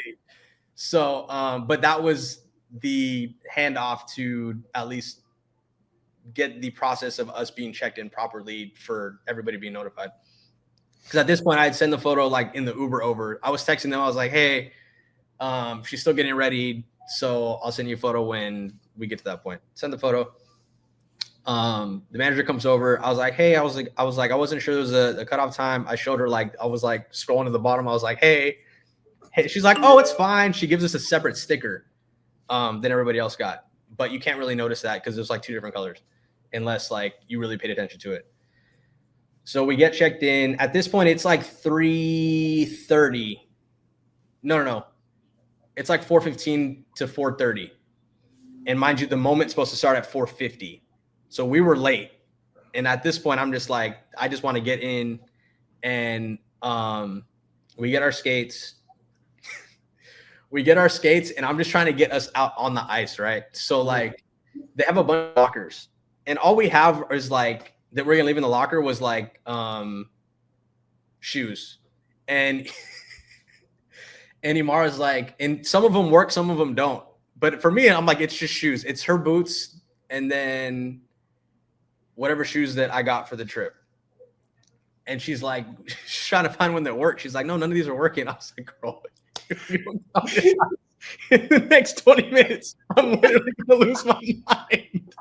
So, but that was the handoff to at least get the process of us being checked in properly for everybody being notified. Because at this point, I'd send the photo like in the Uber over. I was texting them. I was like, "Hey, she's still getting ready, so I'll send you a photo when we get to that point." Send the photo. The manager comes over. I was like, "Hey," I wasn't sure there was a cutoff time. I showed her I was like scrolling to the bottom. I was like, "Hey." She's like, "Oh, it's fine." She gives us a separate sticker than everybody else got, but you can't really notice that because there's like 2 different colors, unless like you really paid attention to it. So we get checked in. At this point, it's like 3:30. No. It's like 4:15 to 4:30. And mind you, the moment's supposed to start at 4:50. So we were late. And at this point, I'm just like, I just want to get in. And we get our skates. And I'm just trying to get us out on the ice, right? So like they have a bunch of lockers. And all we have is like that we're gonna leave in the locker was like shoes. And and Imara's like, and some of them work, some of them don't. But for me, I'm like, it's just shoes. It's her boots and then whatever shoes that I got for the trip. And she's like, she's trying to find one that works. She's like, "No, none of these are working." I was like, "Girl, in the next 20 minutes, I'm literally going to lose my mind."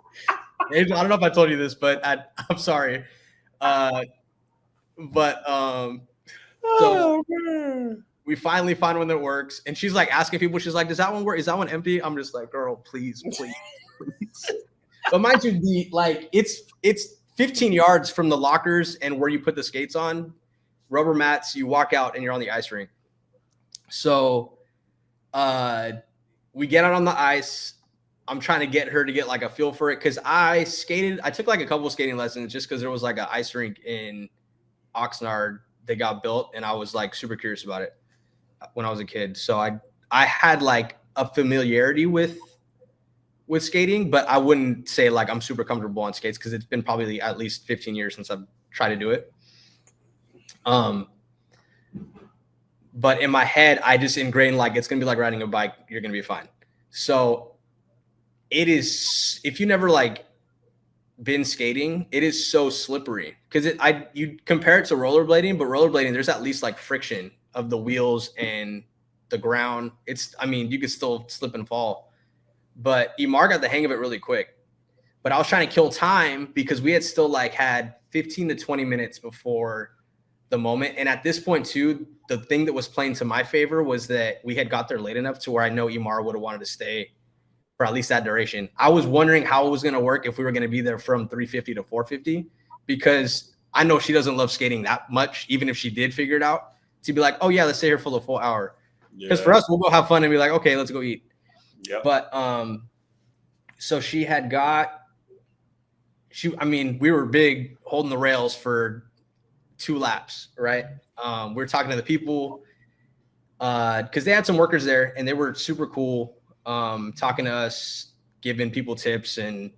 I don't know if I told you this, but I'm sorry. So we finally find one that works. And she's like asking people, she's like, "Does that one work? Is that one empty?" I'm just like, "Girl, please." But mind you, it's 15 yards from the lockers and where you put the skates on, rubber mats, you walk out and you're on the ice rink. So we get out on the ice. I'm trying to get her to get like a feel for it because I took like a couple of skating lessons just because there was like an ice rink in Oxnard that got built, and I was like super curious about it when I was a kid. So I had like a familiarity with skating, but I wouldn't say like I'm super comfortable on skates because it's been probably at least 15 years since I've tried to do it. But in my head, I just ingrained like it's gonna be like riding a bike. You're gonna be fine. So it is. If you never like been skating, it is so slippery because you compare it to rollerblading, but rollerblading there's at least like friction of the wheels and the ground. You could still slip and fall, but Imar got the hang of it really quick. But I was trying to kill time because we had still like had 15 to 20 minutes before the moment. And at this point too, the thing that was playing to my favor was that we had got there late enough to where I know Imara would have wanted to stay for at least that duration. I was wondering how it was going to work if we were going to be there from 3:50 to 4:50, because I know she doesn't love skating that much, even if she did figure it out, to be like, "Oh yeah, let's stay here for the full hour." Because for us, we'll go have fun and be like, "Okay, let's go eat." Yeah. But so we were big holding the rails for 2 laps, right? We were talking to the people because they had some workers there and they were super cool, talking to us, giving people tips and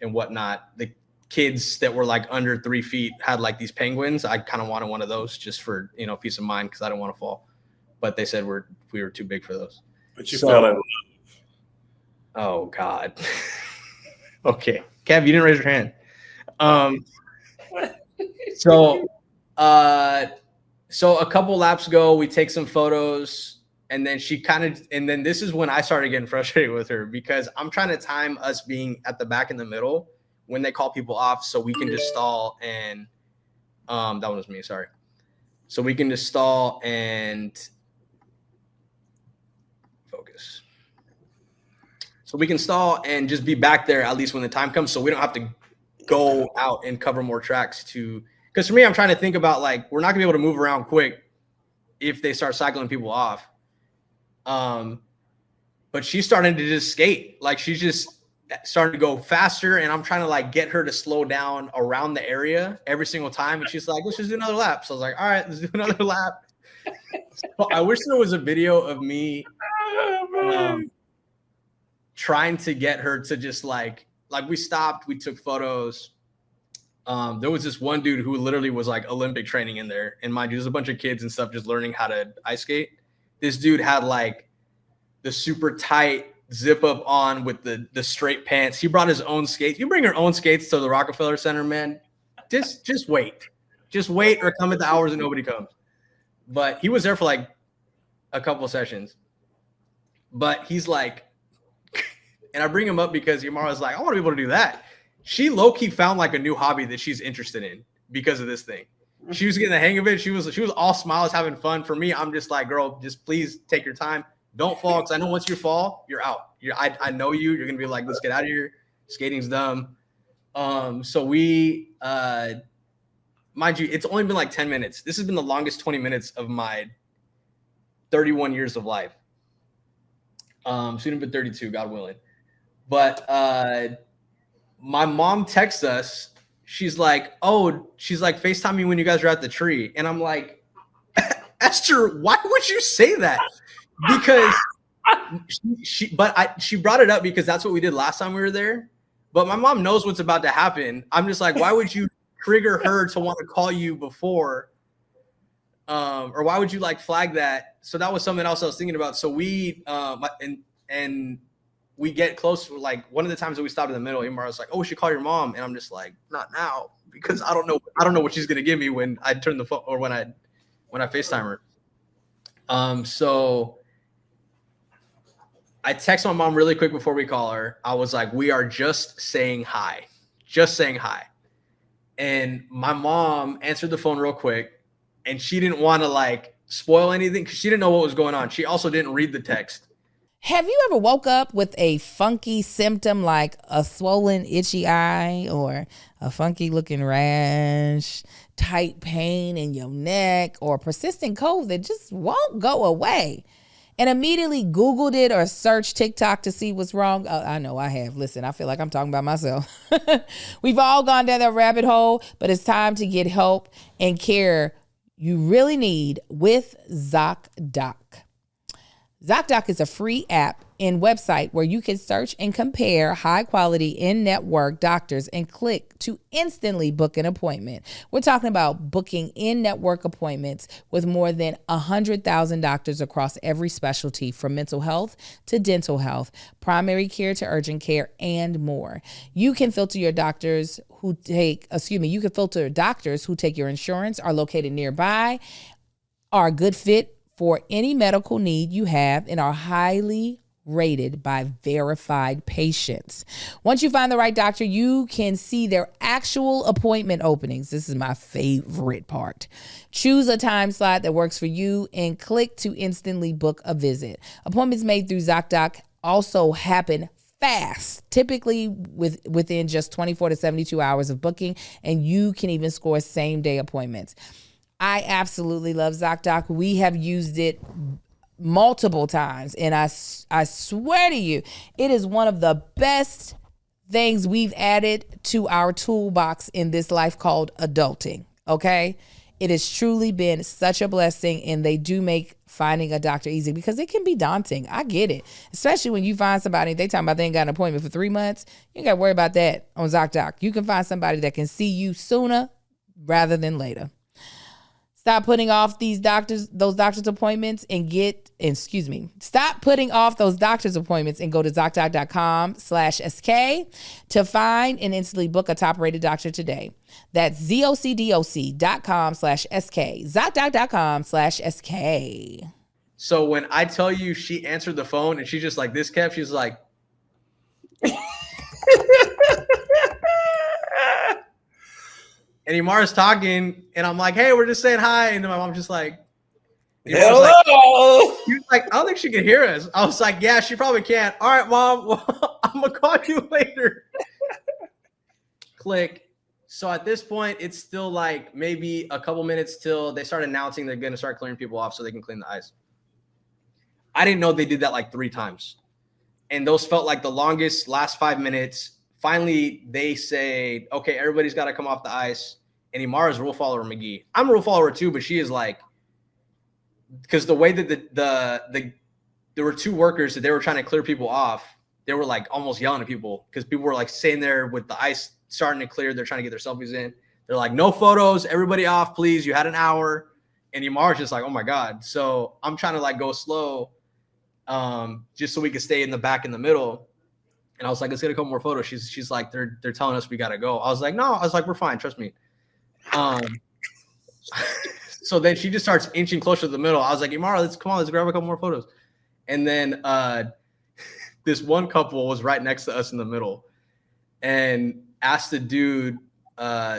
whatnot. The kids that were like under 3 feet had like these penguins. I kind of wanted one of those just for peace of mind because I don't want to fall. But they said we were too big for those. But you fell in love. Oh God. Okay, Kev, you didn't raise your hand. So a couple laps ago, we take some photos, and then then this is when I started getting frustrated with her because I'm trying to time us being at the back in the middle when they call people off so we can just stall and that one was me, sorry. So we can just stall and focus. So we can stall and just be back there at least when the time comes, so we don't have to go out and cover more tracks because for me, I'm trying to think about like, we're not gonna be able to move around quick if they start cycling people off. But she's starting to just skate. Like she's just starting to go faster, and I'm trying to like get her to slow down around the area every single time. And she's like, let's just do another lap. So I was like, all right, let's do another lap. So I wish there was a video of me trying to get her to just like we stopped, we took photos. There was this one dude who literally was like Olympic training in there. And mind you, there's a bunch of kids and stuff just learning how to ice skate. This dude had like the super tight zip up on with the straight pants. He brought his own skates. You bring your own skates to the Rockefeller Center, man. Just wait. Just wait or come at the hours and nobody comes. But he was there for like a couple of sessions. But he's like, and I bring him up because Yamara's like, I want to be able to do that. She low-key found like a new hobby that she's interested in because of this thing. She was getting the hang of it. She was all smiles, having fun. For me, I'm just like, girl, just please take your time. Don't fall, because I know once you fall, you're out. I know you. You're gonna be like, let's get out of here. Skating's dumb. So we, mind you, it's only been like 10 minutes. This has been the longest 20 minutes of my 31 years of life. Soon to be 32, God willing. But my mom texts us. She's like, FaceTime me when you guys are at the tree. And I'm like, Esther, why would you say that? Because she brought it up because that's what we did last time we were there. But my mom knows what's about to happen. I'm just like, why would you trigger her to want to call you before? Or why would you like flag that? So that was something else I was thinking about. So we and we get close. Like one of the times that we stopped in the middle, Imar was like, "Oh, we should call your mom," and I'm just like, "Not now," because I don't know what she's gonna give me when I turn the phone or when I FaceTime her. So I text my mom really quick before we call her. I was like, "We are just saying hi," and my mom answered the phone real quick, and she didn't want to like spoil anything because she didn't know what was going on. She also didn't read the text. Have you ever woke up with a funky symptom like a swollen, itchy eye or a funky looking rash, tight pain in your neck, or persistent cold that just won't go away, and immediately Googled it or searched TikTok to see what's wrong? I know I have. Listen, I feel like I'm talking about myself. We've all gone down that rabbit hole, but it's time to get help and care you really need with Zocdoc. Zocdoc is a free app and website where you can search and compare high-quality in-network doctors and click to instantly book an appointment. We're talking about booking in-network appointments with more than 100,000 doctors across every specialty, from mental health to dental health, primary care to urgent care, and more. You can filter doctors who take your insurance, are located nearby, are a good fit for any medical need you have, and are highly rated by verified patients. Once you find the right doctor, you can see their actual appointment openings. This is my favorite part. Choose a time slot that works for you and click to instantly book a visit. Appointments made through Zocdoc also happen fast, typically within just 24 to 72 hours of booking, and you can even score same-day appointments. I absolutely love Zocdoc. We have used it multiple times, and I swear to you, it is one of the best things we've added to our toolbox in this life called adulting, okay? It has truly been such a blessing, and they do make finding a doctor easy because it can be daunting. I get it, especially when you find somebody, they talking about they ain't got an appointment for 3 months. You ain't got to worry about that on Zocdoc. You can find somebody that can see you sooner rather than later. Stop putting off those doctor's appointments and stop putting off those doctor's appointments and go to Zocdoc.com/SK to find and instantly book a top-rated doctor today. That's Zocdoc.com/SK. Zocdoc.com/SK. So when I tell you she answered the phone and she's just like this, Kev, she's like, and Imar's talking, and I'm like, hey, we're just saying hi. And then my mom's just like, Hello. He was like, I don't think she can hear us. I was like, yeah, she probably can't. All right, Mom. Well, I'm going to call you later. Click. So at this point, it's still like maybe a couple minutes till they start announcing they're going to start clearing people off so they can clean the ice. I didn't know they did that like 3 times. And those felt like the longest last 5 minutes. Finally, they say, okay, everybody's got to come off the ice. And Imara's rule follower McGee. I'm a rule follower too, but she is like, because the way that there were 2 workers that they were trying to clear people off, they were like almost yelling at people because people were like sitting there with the ice starting to clear. They're trying to get their selfies in. They're like, no photos, everybody off, please. You had an hour. And Imara's just like, oh my God. So I'm trying to like go slow just so we could stay in the back in the middle. And I was like, let's get a couple more photos. She's like, they're telling us we got to go. I was like, no, I was like, we're fine. Trust me. So then she just starts inching closer to the middle. I was like, Imara, let's grab a couple more photos. And then this one couple was right next to us in the middle and asked the dude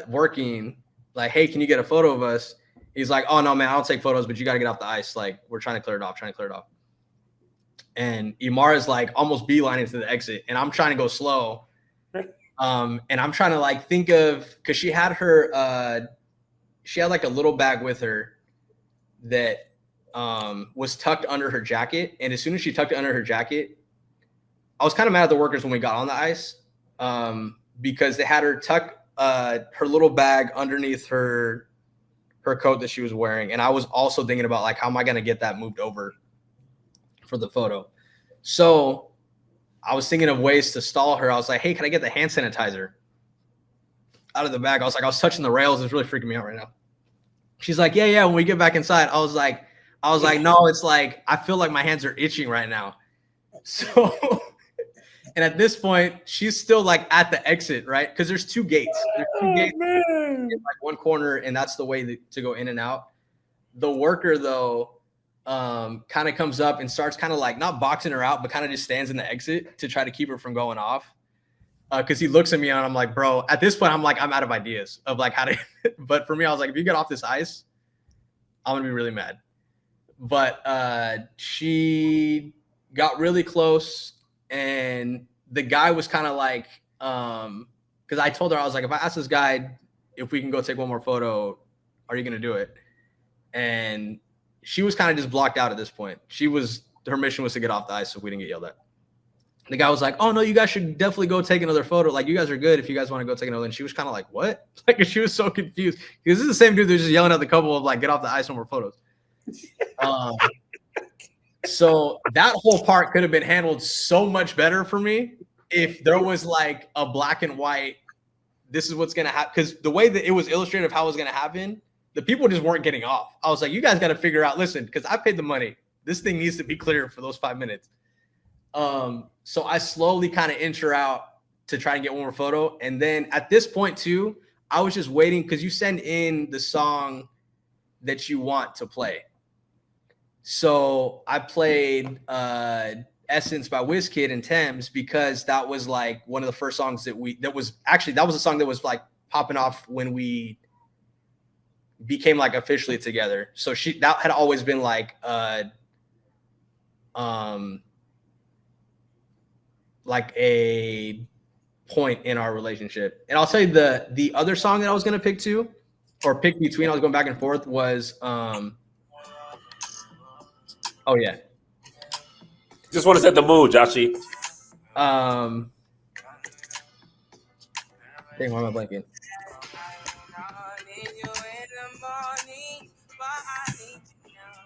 working, like, hey, can you get a photo of us? He's like, oh, no, man, I don't take photos, but you got to get off the ice. Like, we're trying to clear it off. And Imara's like almost beelining to the exit. And I'm trying to go slow. And I'm trying to like think of, because she had like a little bag with her that was tucked under her jacket. And as soon as she tucked it under her jacket, I was kind of mad at the workers when we got on the ice because they had her tuck her little bag underneath her coat that she was wearing. And I was also thinking about like, how am I going to get that moved over for the photo? So I was thinking of ways to stall her. I was like, hey, can I get the hand sanitizer out of the bag? I was touching the rails. It's really freaking me out right now. She's like, yeah. When we get back inside, I was like, no, it's like, I feel like my hands are itching right now. So, and at this point, she's still like at the exit, right? Because there's 2 gates. There's 2 gates in like one corner, and that's the way to go in and out. The worker, though, kind of comes up and starts kind of like not boxing her out, but kind of just stands in the exit to try to keep her from going off. Because he looks at me and I'm like, bro, at this point, I'm like, I'm out of ideas of like how to. But for me, I was like, if you get off this ice, I'm going to be really mad. But she got really close. And the guy was kind of like, because I told her, I was like, if I ask this guy if we can go take one more photo, are you going to do it? And she was kind of just blocked out at this point. Her mission was to get off the ice so we didn't get yelled at. The guy was like, oh, no, you guys should definitely go take another photo. Like, you guys are good if you guys want to go take another. And she was kind of like, what? Like, she was so confused. Because this is the same dude that's just yelling at the couple of, like, get off the ice, no more photos. So that whole part could have been handled so much better for me if there was, like, a black and white, this is what's going to happen. Because the way that it was illustrated of how it was going to happen, the people just weren't getting off. I was like, you guys got to figure out, listen, because I paid the money. This thing needs to be clear for those 5 minutes. So I slowly kind of inch her out to try and get one more photo. And then at this point too, I was just waiting because you send in the song that you want to play. So I played Essence by WizKid and Thames because that was like one of the first songs that was a song that was like popping off when we became like officially together. So that had always been like like a point in our relationship. And I'll tell you the other song that I was going to pick too, or pick between, I was going back and forth was, oh yeah. Just want to set the mood, Joshy. Dang, why am I blanking?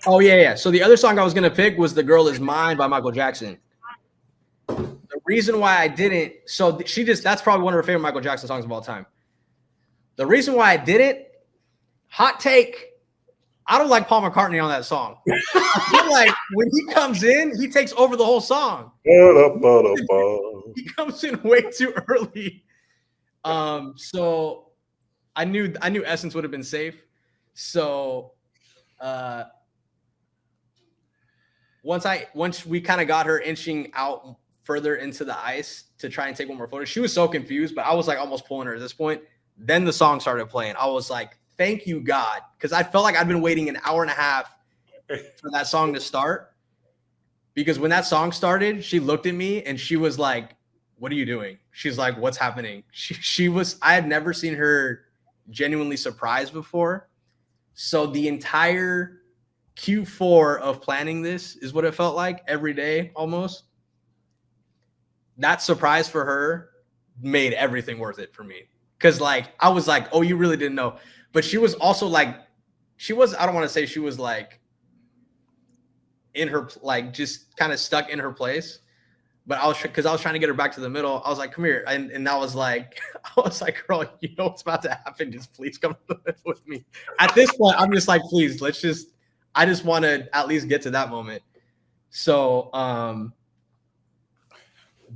Oh yeah. So the other song I was going to pick was The Girl Is Mine by Michael Jackson. The reason why I didn't, that's probably one of her favorite Michael Jackson songs of all time. The reason why I didn't, hot take, I don't like Paul McCartney on that song. I feel like when he comes in, he takes over the whole song. He comes in way too early. So I knew Essence would have been safe. So once we kind of got her inching out further into the ice to try and take one more photo, she was so confused, but I was like almost pulling her at this point. Then the song started playing. I was like, thank you, God. Because I felt like I'd been waiting an hour and a half for that song to start. Because when that song started, she looked at me and she was like, "What are you doing?" She's like, "What's happening?" I had never seen her genuinely surprised before. So the entire Q4 of planning this is what it felt like every day almost. That surprise for her made everything worth it for me. Because like I was like, "Oh, you really didn't know." But she was also like, I don't want to say she was like in her, like just kind of stuck in her place. But I was trying to get her back to the middle. I was like, "Come here," and I was like, "Girl, you know what's about to happen? Just please come to the middle with me." At this point, I'm just like, "Please, I just want to at least get to that moment." So,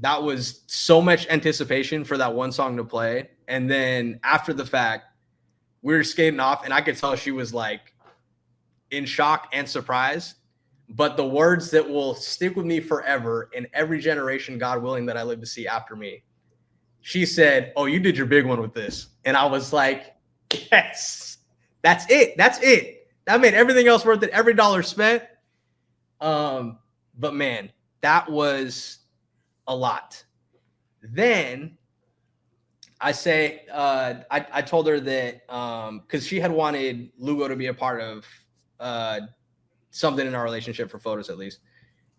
that was so much anticipation for that one song to play, and then after the fact, we were skating off, and I could tell she was like in shock and surprised. But the words that will stick with me forever in every generation, God willing, that I live to see after me. She said, "Oh, you did your big one with this." And I was like, "Yes, that's it. That's it. That made everything else worth it. Every dollar spent." But man, that was a lot. Then I told her that because she had wanted Lugo to be a part of something in our relationship for photos, at least,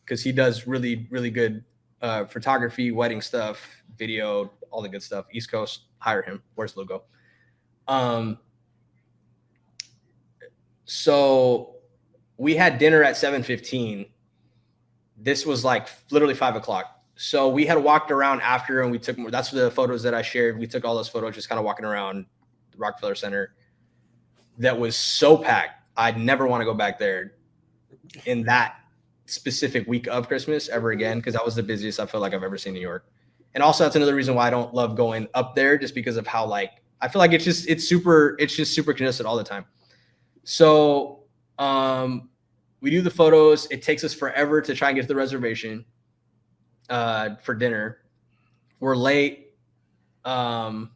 because he does really, really good photography, wedding stuff, video, all the good stuff. East Coast, hire him. Where's Lugo? So we had dinner at 7:15. This was like literally 5:00. So we had walked around after, and we took more. That's the photos that I shared. We took all those photos, just kind of walking around the Rockefeller Center. That was so packed. I'd never want to go back there in that specific week of Christmas ever again, because that was the busiest I feel like I've ever seen New York. And also that's another reason why I don't love going up there, just because of how like I feel like it's just super congested all the time. So we do the photos. It takes us forever to try and get to the reservation for dinner. We're late, and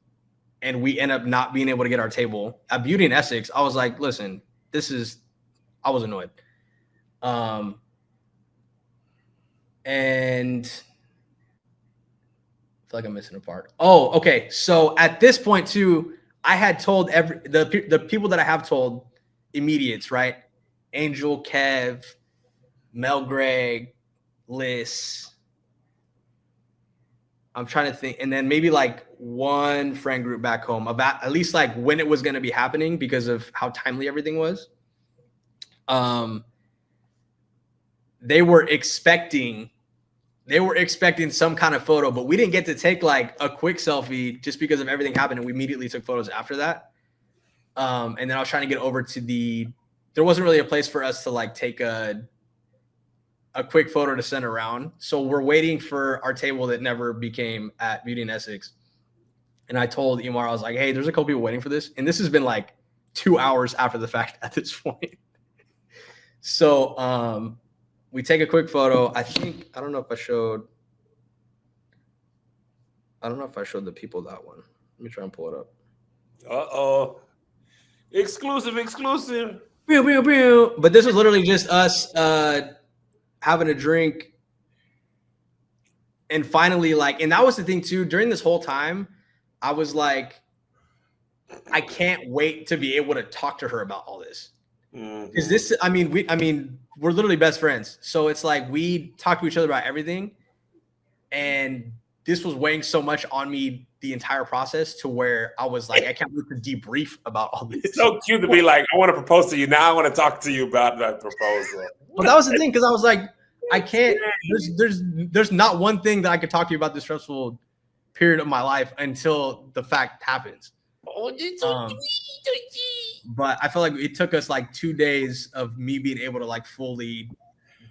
we end up not being able to get our table at Beauty in Essex. I was like, "Listen, I was annoyed." And I feel like I'm missing a part. Oh, okay. So at this point too, I had told the people that I have told immediates, right? Angel, Kev, Mel, Greg, Liz. I'm trying to think. And then maybe like one friend group back home about at least like when it was going to be happening because of how timely everything was. They were expecting some kind of photo, but we didn't get to take like a quick selfie just because of everything happened. And we immediately took photos after that. And then I was trying to get over to there wasn't really a place for us to like take a quick photo to send around. So we're waiting for our table that never became at Beauty in Essex. And I told Imar, I was like, "Hey, there's a couple people waiting for this." And this has been like 2 hours after the fact at this point. So we take a quick photo. I don't know if I showed the people that one. Let me try and pull it up. Uh-oh. Exclusive. Pew, pew, pew. But this was literally just us having a drink. And finally, like, and that was the thing too, during this whole time, I was like, I can't wait to be able to talk to her about all this. Because this, we're literally best friends. So it's like we talk to each other about everything. And this was weighing so much on me the entire process to where I was like, I can't wait to debrief about all this. It's so cute to be like, "I want to propose to you. Now I want to talk to you about that proposal." But that was the thing, because I was like, I can't, there's not one thing that I could talk to you about this stressful period of my life until the fact happens. But I feel like it took us like 2 days of me being able to like fully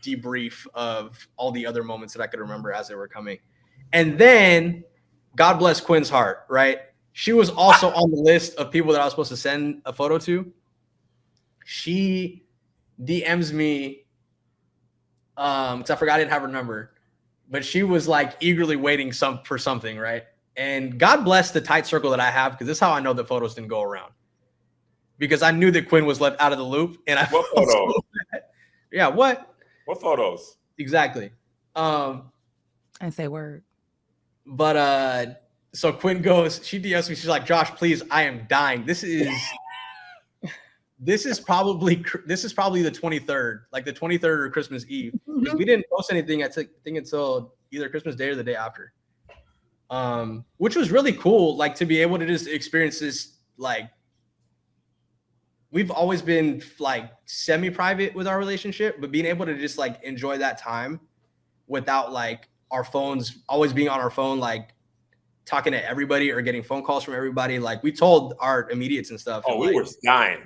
debrief of all the other moments that I could remember as they were coming. And then God bless Quinn's heart, right? She was also on the list of people that I was supposed to send a photo to. She DMs me because I forgot I didn't have her number, but she was like eagerly waiting for something, right? And God bless the tight circle that I have, because this is how I know that photos didn't go around. Because I knew that Quinn was left out of the loop, and I What photo? Yeah, what? What photos? Exactly. I say word. But so Quinn goes, she DMs me, she's like, Josh, please, I am dying. This is probably the 23rd, like the 23rd or Christmas Eve. Because we didn't post anything, I think until either Christmas Day or the day after. Which was really cool, like to be able to just experience this. Like, we've always been like semi-private with our relationship, but being able to just like enjoy that time without like our phones always being on our phone, like talking to everybody or getting phone calls from everybody. Like, we told our immediates and stuff. Oh, and we like, were dying.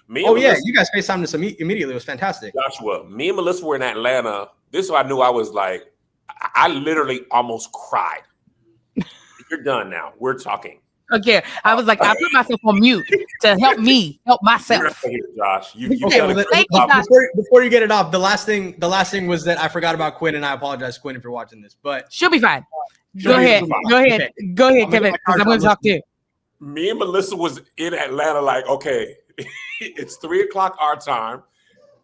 Melissa, you guys FaceTimed us immediately. It was fantastic. Joshua, me and Melissa were in Atlanta. This is why I knew I was like, I literally almost cried. You're done now. We're talking. Okay, I was like, I put myself on mute to help me help myself. Josh, you Okay, got before you get it off, the last thing was that I forgot about Quinn, and I apologize, Quinn, if you're watching this. But she'll be fine. Go ahead, Kevin, because I'm going to talk to you. Me and Melissa was in Atlanta, like, okay, it's 3:00 our time,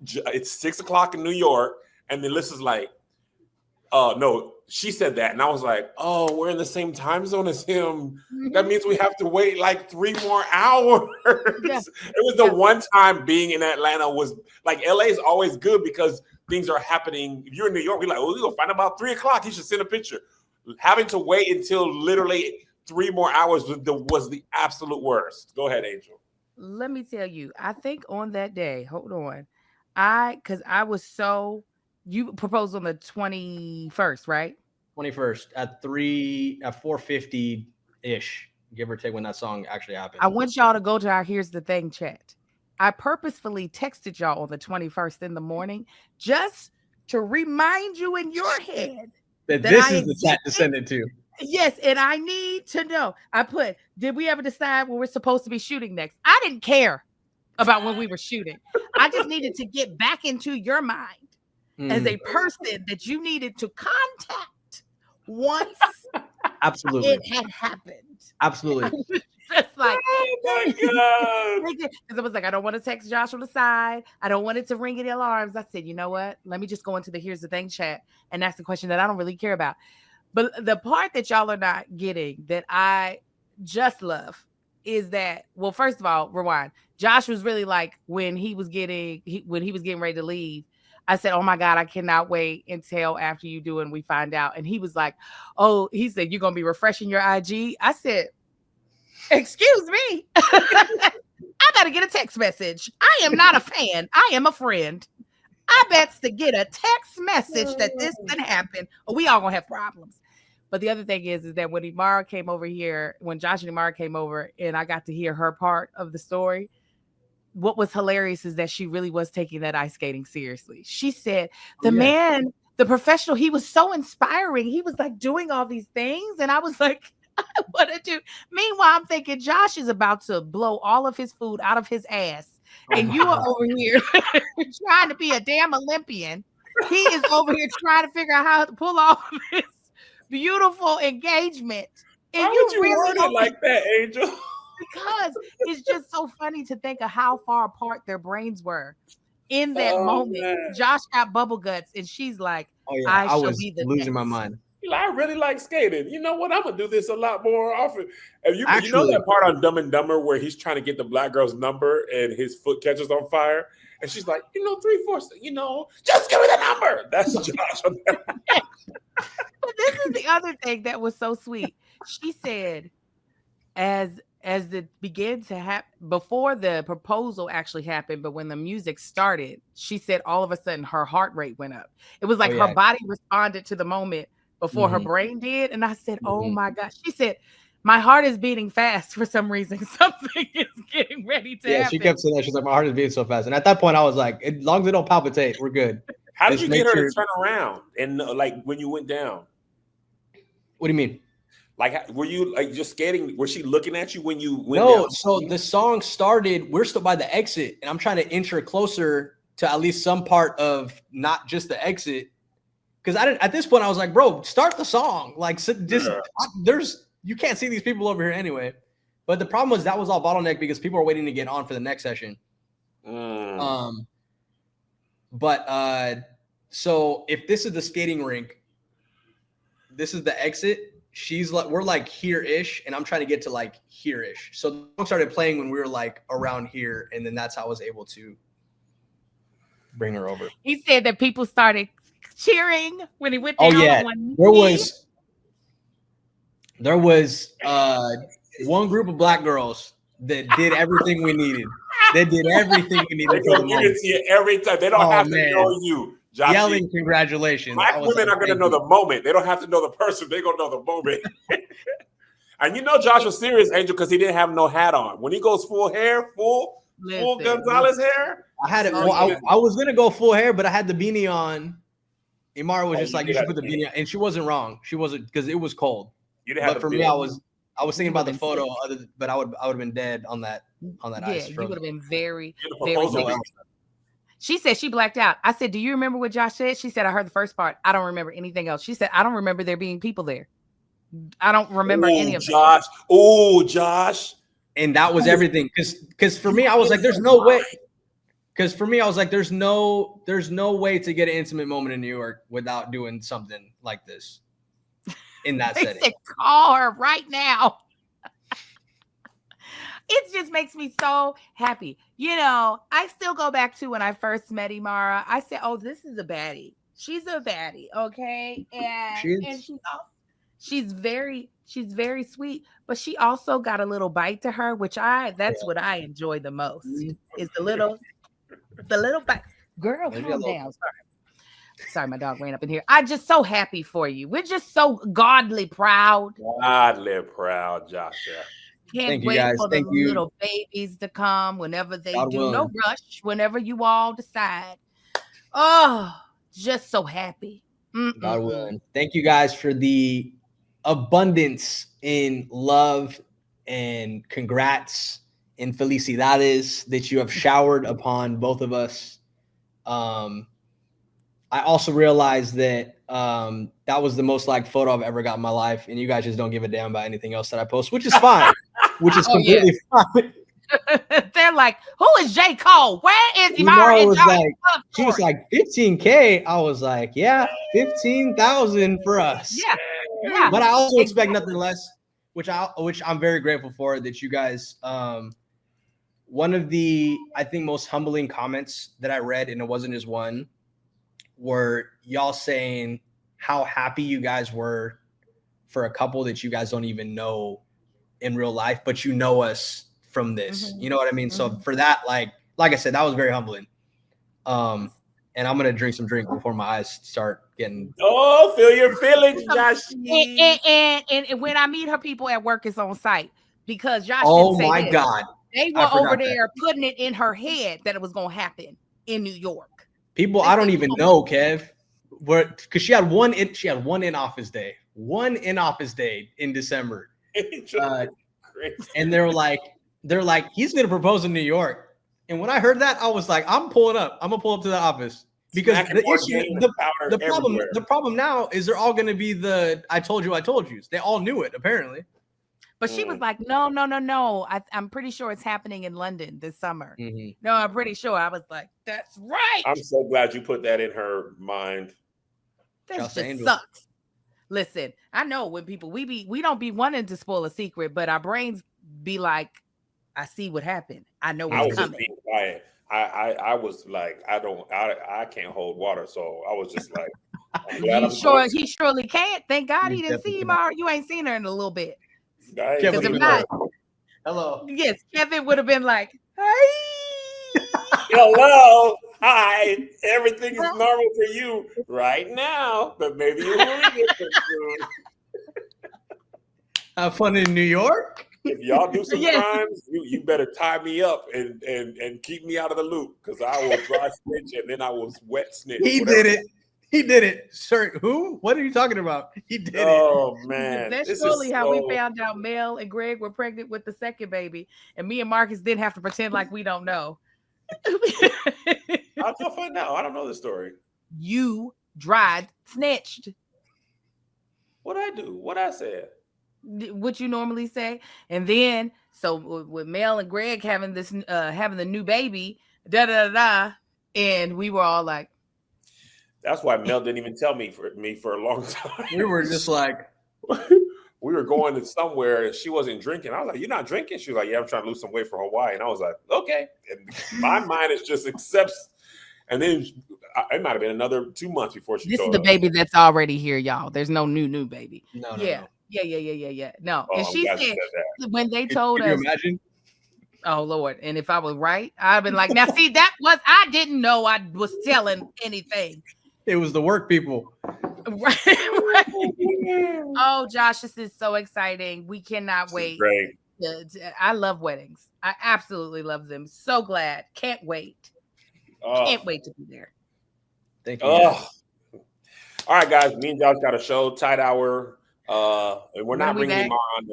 it's 6:00 in New York, and then Melissa's like, no. She said that, and I was like, oh, we're in the same time zone as him. That means we have to wait like 3 more hours. Yeah. It was the one time being in Atlanta was like, LA is always good because things are happening. If you're in New York, we're like, we're going to find out about 3:00. You should send a picture. Having to wait until literally 3 more hours was the absolute worst. Go ahead, Angel. Let me tell you, I think on that day, hold on, because I was so, you proposed on the 21st, right? 21st at 4:50 ish, give or take, when that song actually happened. I want y'all to go to our Here's the Thing chat. I purposefully texted y'all on the 21st in the morning just to remind you in your head that this is the chat to send it to. Yes, and I need to know. I put, did we ever decide when we're supposed to be shooting next? I didn't care about when we were shooting. I just needed to get back into your mind as a person that you needed to contact once absolutely it had happened. Absolutely. Just like, oh my God. Because I was like, I don't want to text Josh on the side. I don't want it to ring any alarms. I said, you know what? Let me just go into the Here's the Thing chat and ask the question that I don't really care about. But the part that y'all are not getting that I just love is that, well, first of all, rewind. Josh was really like, when he was getting ready to leave, I said, oh my God, I cannot wait until after you do and we find out. And he was like, oh, he said, you're going to be refreshing your IG. I said, excuse me. I got to get a text message. I am not a fan. I am a friend. I bets to get a text message that this didn't happen, or we all going to have problems. But the other thing is that when Imara came over here, when Josh and Imara came over and I got to hear her part of the story, what was hilarious is that she really was taking that ice skating seriously. She said, man, the professional, he was so inspiring. He was like doing all these things. And I was like, I want to do. Meanwhile, I'm thinking Josh is about to blow all of his food out of his ass. And you are over here trying to be a damn Olympian. He is over here trying to figure out how to pull off this beautiful engagement. And why would you word it like that, Angel? Because it's just so funny to think of how far apart their brains were in that moment. Man. Josh got bubble guts, and she's like, "Oh yeah, I was losing my mind." I really like skating. You know what? I'm gonna do this a lot more often. And you know that part on Dumb and Dumber where he's trying to get the black girl's number and his foot catches on fire, and she's like, 3/4, just give me the number. That's Josh. But this is the other thing that was so sweet. She said, as it began to happen, before the proposal actually happened, but when the music started, she said all of a sudden her heart rate went up. It was like her body responded to the moment before her brain did. And I said, oh my gosh. She said, my heart is beating fast for some reason. Something is getting ready to happen. She kept saying that. She's like, my heart is beating so fast. And at that point, I was like, as long as it don't palpitate, we're good. How did you get her to turn around? And like when you went down? What do you mean? Like, were you like just skating? Was she looking at you when you went down? No, so the song started, we're still by the exit, and I'm trying to inch her closer to at least some part of not just the exit. Because at this point, I was like, bro, start the song. Like, you can't see these people over here anyway. But the problem was that was all bottleneck because people are waiting to get on for the next session. But so if this is the skating rink, this is the exit. We're like here-ish, and I'm trying to get to like here-ish. So the song started playing when we were like around here, and then that's how I was able to bring her over. He said that people started cheering when he went Oh down yeah, on one knee. there was one group of black girls that did everything we needed. They did everything we needed. They're gonna give it to you every time. They don't have to know you. Joshy. Yelling congratulations. Black women are gonna know the moment. They don't have to know the person. They're gonna know the moment. And you know Josh was serious, Angel, because he didn't have no hat on. When he goes full hair, full Gonzalez hair. I had it. I was gonna go full hair, but I had the beanie on. Imara was just like, you should put the beanie on, and she wasn't wrong. She wasn't, because it was cold. You didn't have. But for me, I was thinking about the photo. But I would have been dead on that ice. Yeah, you would have been very, very. Very. She said she blacked out. I said, do you remember what Josh said? She said, I heard the first part. I don't remember anything else. She said, I don't remember there being people there. I don't remember any of it. Josh. Oh, Josh. And that was everything. Because for me, I was like, there's no way. Because for me, I was like, there's no way to get an intimate moment in New York without doing something like this in that setting. Said, call her right now. It just makes me so happy. You know, I still go back to when I first met Imara. I said, oh, this is a baddie. She's a baddie, okay? And she's very sweet, but she also got a little bite to her, which that's what I enjoy the most. Is the little bite. Girl, calm down. Sorry, my dog ran up in here. I'm just so happy for you. We're just so godly proud. Godly proud, Joshua. Can't wait for the little babies to come whenever they do. Willing. No rush, whenever you all decide. Oh, just so happy. God willing. Thank you guys for the abundance in love and congrats and felicidades that you have showered upon both of us. I also realized that that was the most liked photo I've ever got in my life, and you guys just don't give a damn about anything else that I post, which is fine. Which is completely fine. They're like, who is J. Cole? Where is Imara? She was like 15K. I was like, yeah, 15,000 for us. Yeah. But I also expect nothing less, which I'm very grateful for, that you guys. One of the, I think, most humbling comments that I read, and it wasn't just one, were y'all saying how happy you guys were for a couple that you guys don't even know in real life, but you know us from this. You know what I mean? So for that, like I said, that was very humbling. And I'm gonna drink some drink before my eyes start getting. Oh, feel your feelings, Josh. And when I meet her people at work, it's on site, because Josh. Oh my God, they were over there putting it in her head that it was gonna happen in New York. People I don't even know, Kev, because she had one in office day in December. And they're like, he's gonna propose in New York. And when I heard that, I was like, I'm pulling up. I'm gonna pull up to the office, because the problem now is they're all gonna be the I told yous. They all knew it apparently. But she was like, no. I'm pretty sure it's happening in London this summer. No, I'm pretty sure. I was like, that's right. I'm so glad you put that in her mind. That just sucks. Listen, I know when people we don't be wanting to spoil a secret, but our brains be like, I see what happened. I know what's coming. Just being quiet. I was like, I can't hold water, so I was just like, he surely can't. Thank God he didn't see him. You ain't seen her in a little bit. Because if not, hello. Yes, Kevin would have been like, hey. Hello. Hi. Everything is normal for you right now, but maybe you will get soon. Have fun in New York. If y'all do some crimes, you better tie me up and keep me out of the loop, because I will dry snitch and then I will wet snitch. He did it. Sir, who? What are you talking about? He did it. Oh, man. That's surely how we found out Mel and Greg were pregnant with the second baby. And me and Marcus didn't have to pretend like we don't know. I'll find out. I don't know the story. You dried snitched. What'd I do? What I said? What you normally say. And then, so with Mel and Greg having the new baby, And we were all like, That's why Mel didn't even tell me for a long time. We were just like, we were going to somewhere and she wasn't drinking. I was like, "You're not drinking?" She was like, "Yeah, I'm trying to lose some weight for Hawaii." And I was like, "Okay." And my mind is just accepts. And then it might have been another 2 months before she. this told is the us. baby that's already here, y'all. There's no new baby. no. Yeah. No. Oh, And I'm she glad you said said when they told Can you us, imagine? oh Lord, and if I was right, I'd been like, now see, I didn't know I was telling anything. It was the work people. Right. Oh, Josh, this is so exciting. We cannot wait. Great. I love weddings. I absolutely love them. So glad. Can't wait. Can't wait to be there. Thank you. All right, guys. Me and Josh got a show, tight hour. And we're not bringing him on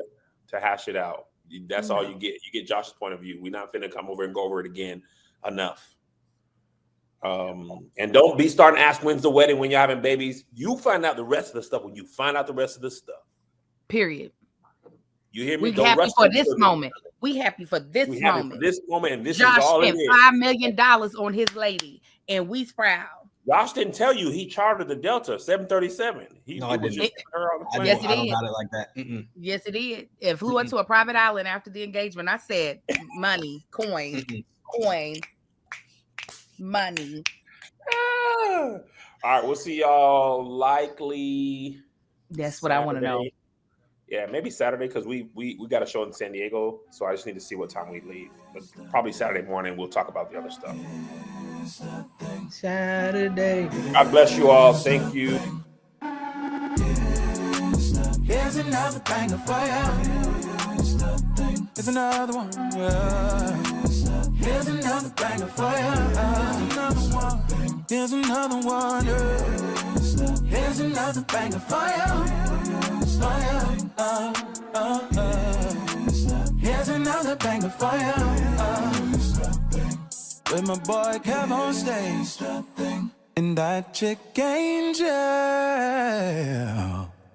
to hash it out. That's all you get. You get Josh's point of view. We're not finna come over and go over it again. Enough. And don't be starting to ask when's the wedding when you're having babies. You find out the rest of the stuff when you find out the rest of the stuff. Period. You hear me? We're happy for this moment. We happy for this moment. This moment, and this Josh is all it spent is. $5 million on his lady, and we's proud. Josh didn't tell you he chartered the Delta 737. I didn't. Yes, it I don't is. got it like that. Mm-mm. Yes, it is. It flew up to a private island after the engagement. I said, money, coin, money. All right, we'll see y'all likely. That's what I want to know. Yeah, maybe Saturday because we got a show in San Diego, so I just need to see what time we leave. But probably Saturday morning we'll talk about the other stuff. Saturday. God bless you all. Thank you. Here's another banger for you. Here's another one. Yeah. Here's another banger for you. Here's another one. Here's another banger for you. Here's another banger for you. With my boy Kev on stage, and that chick Angel.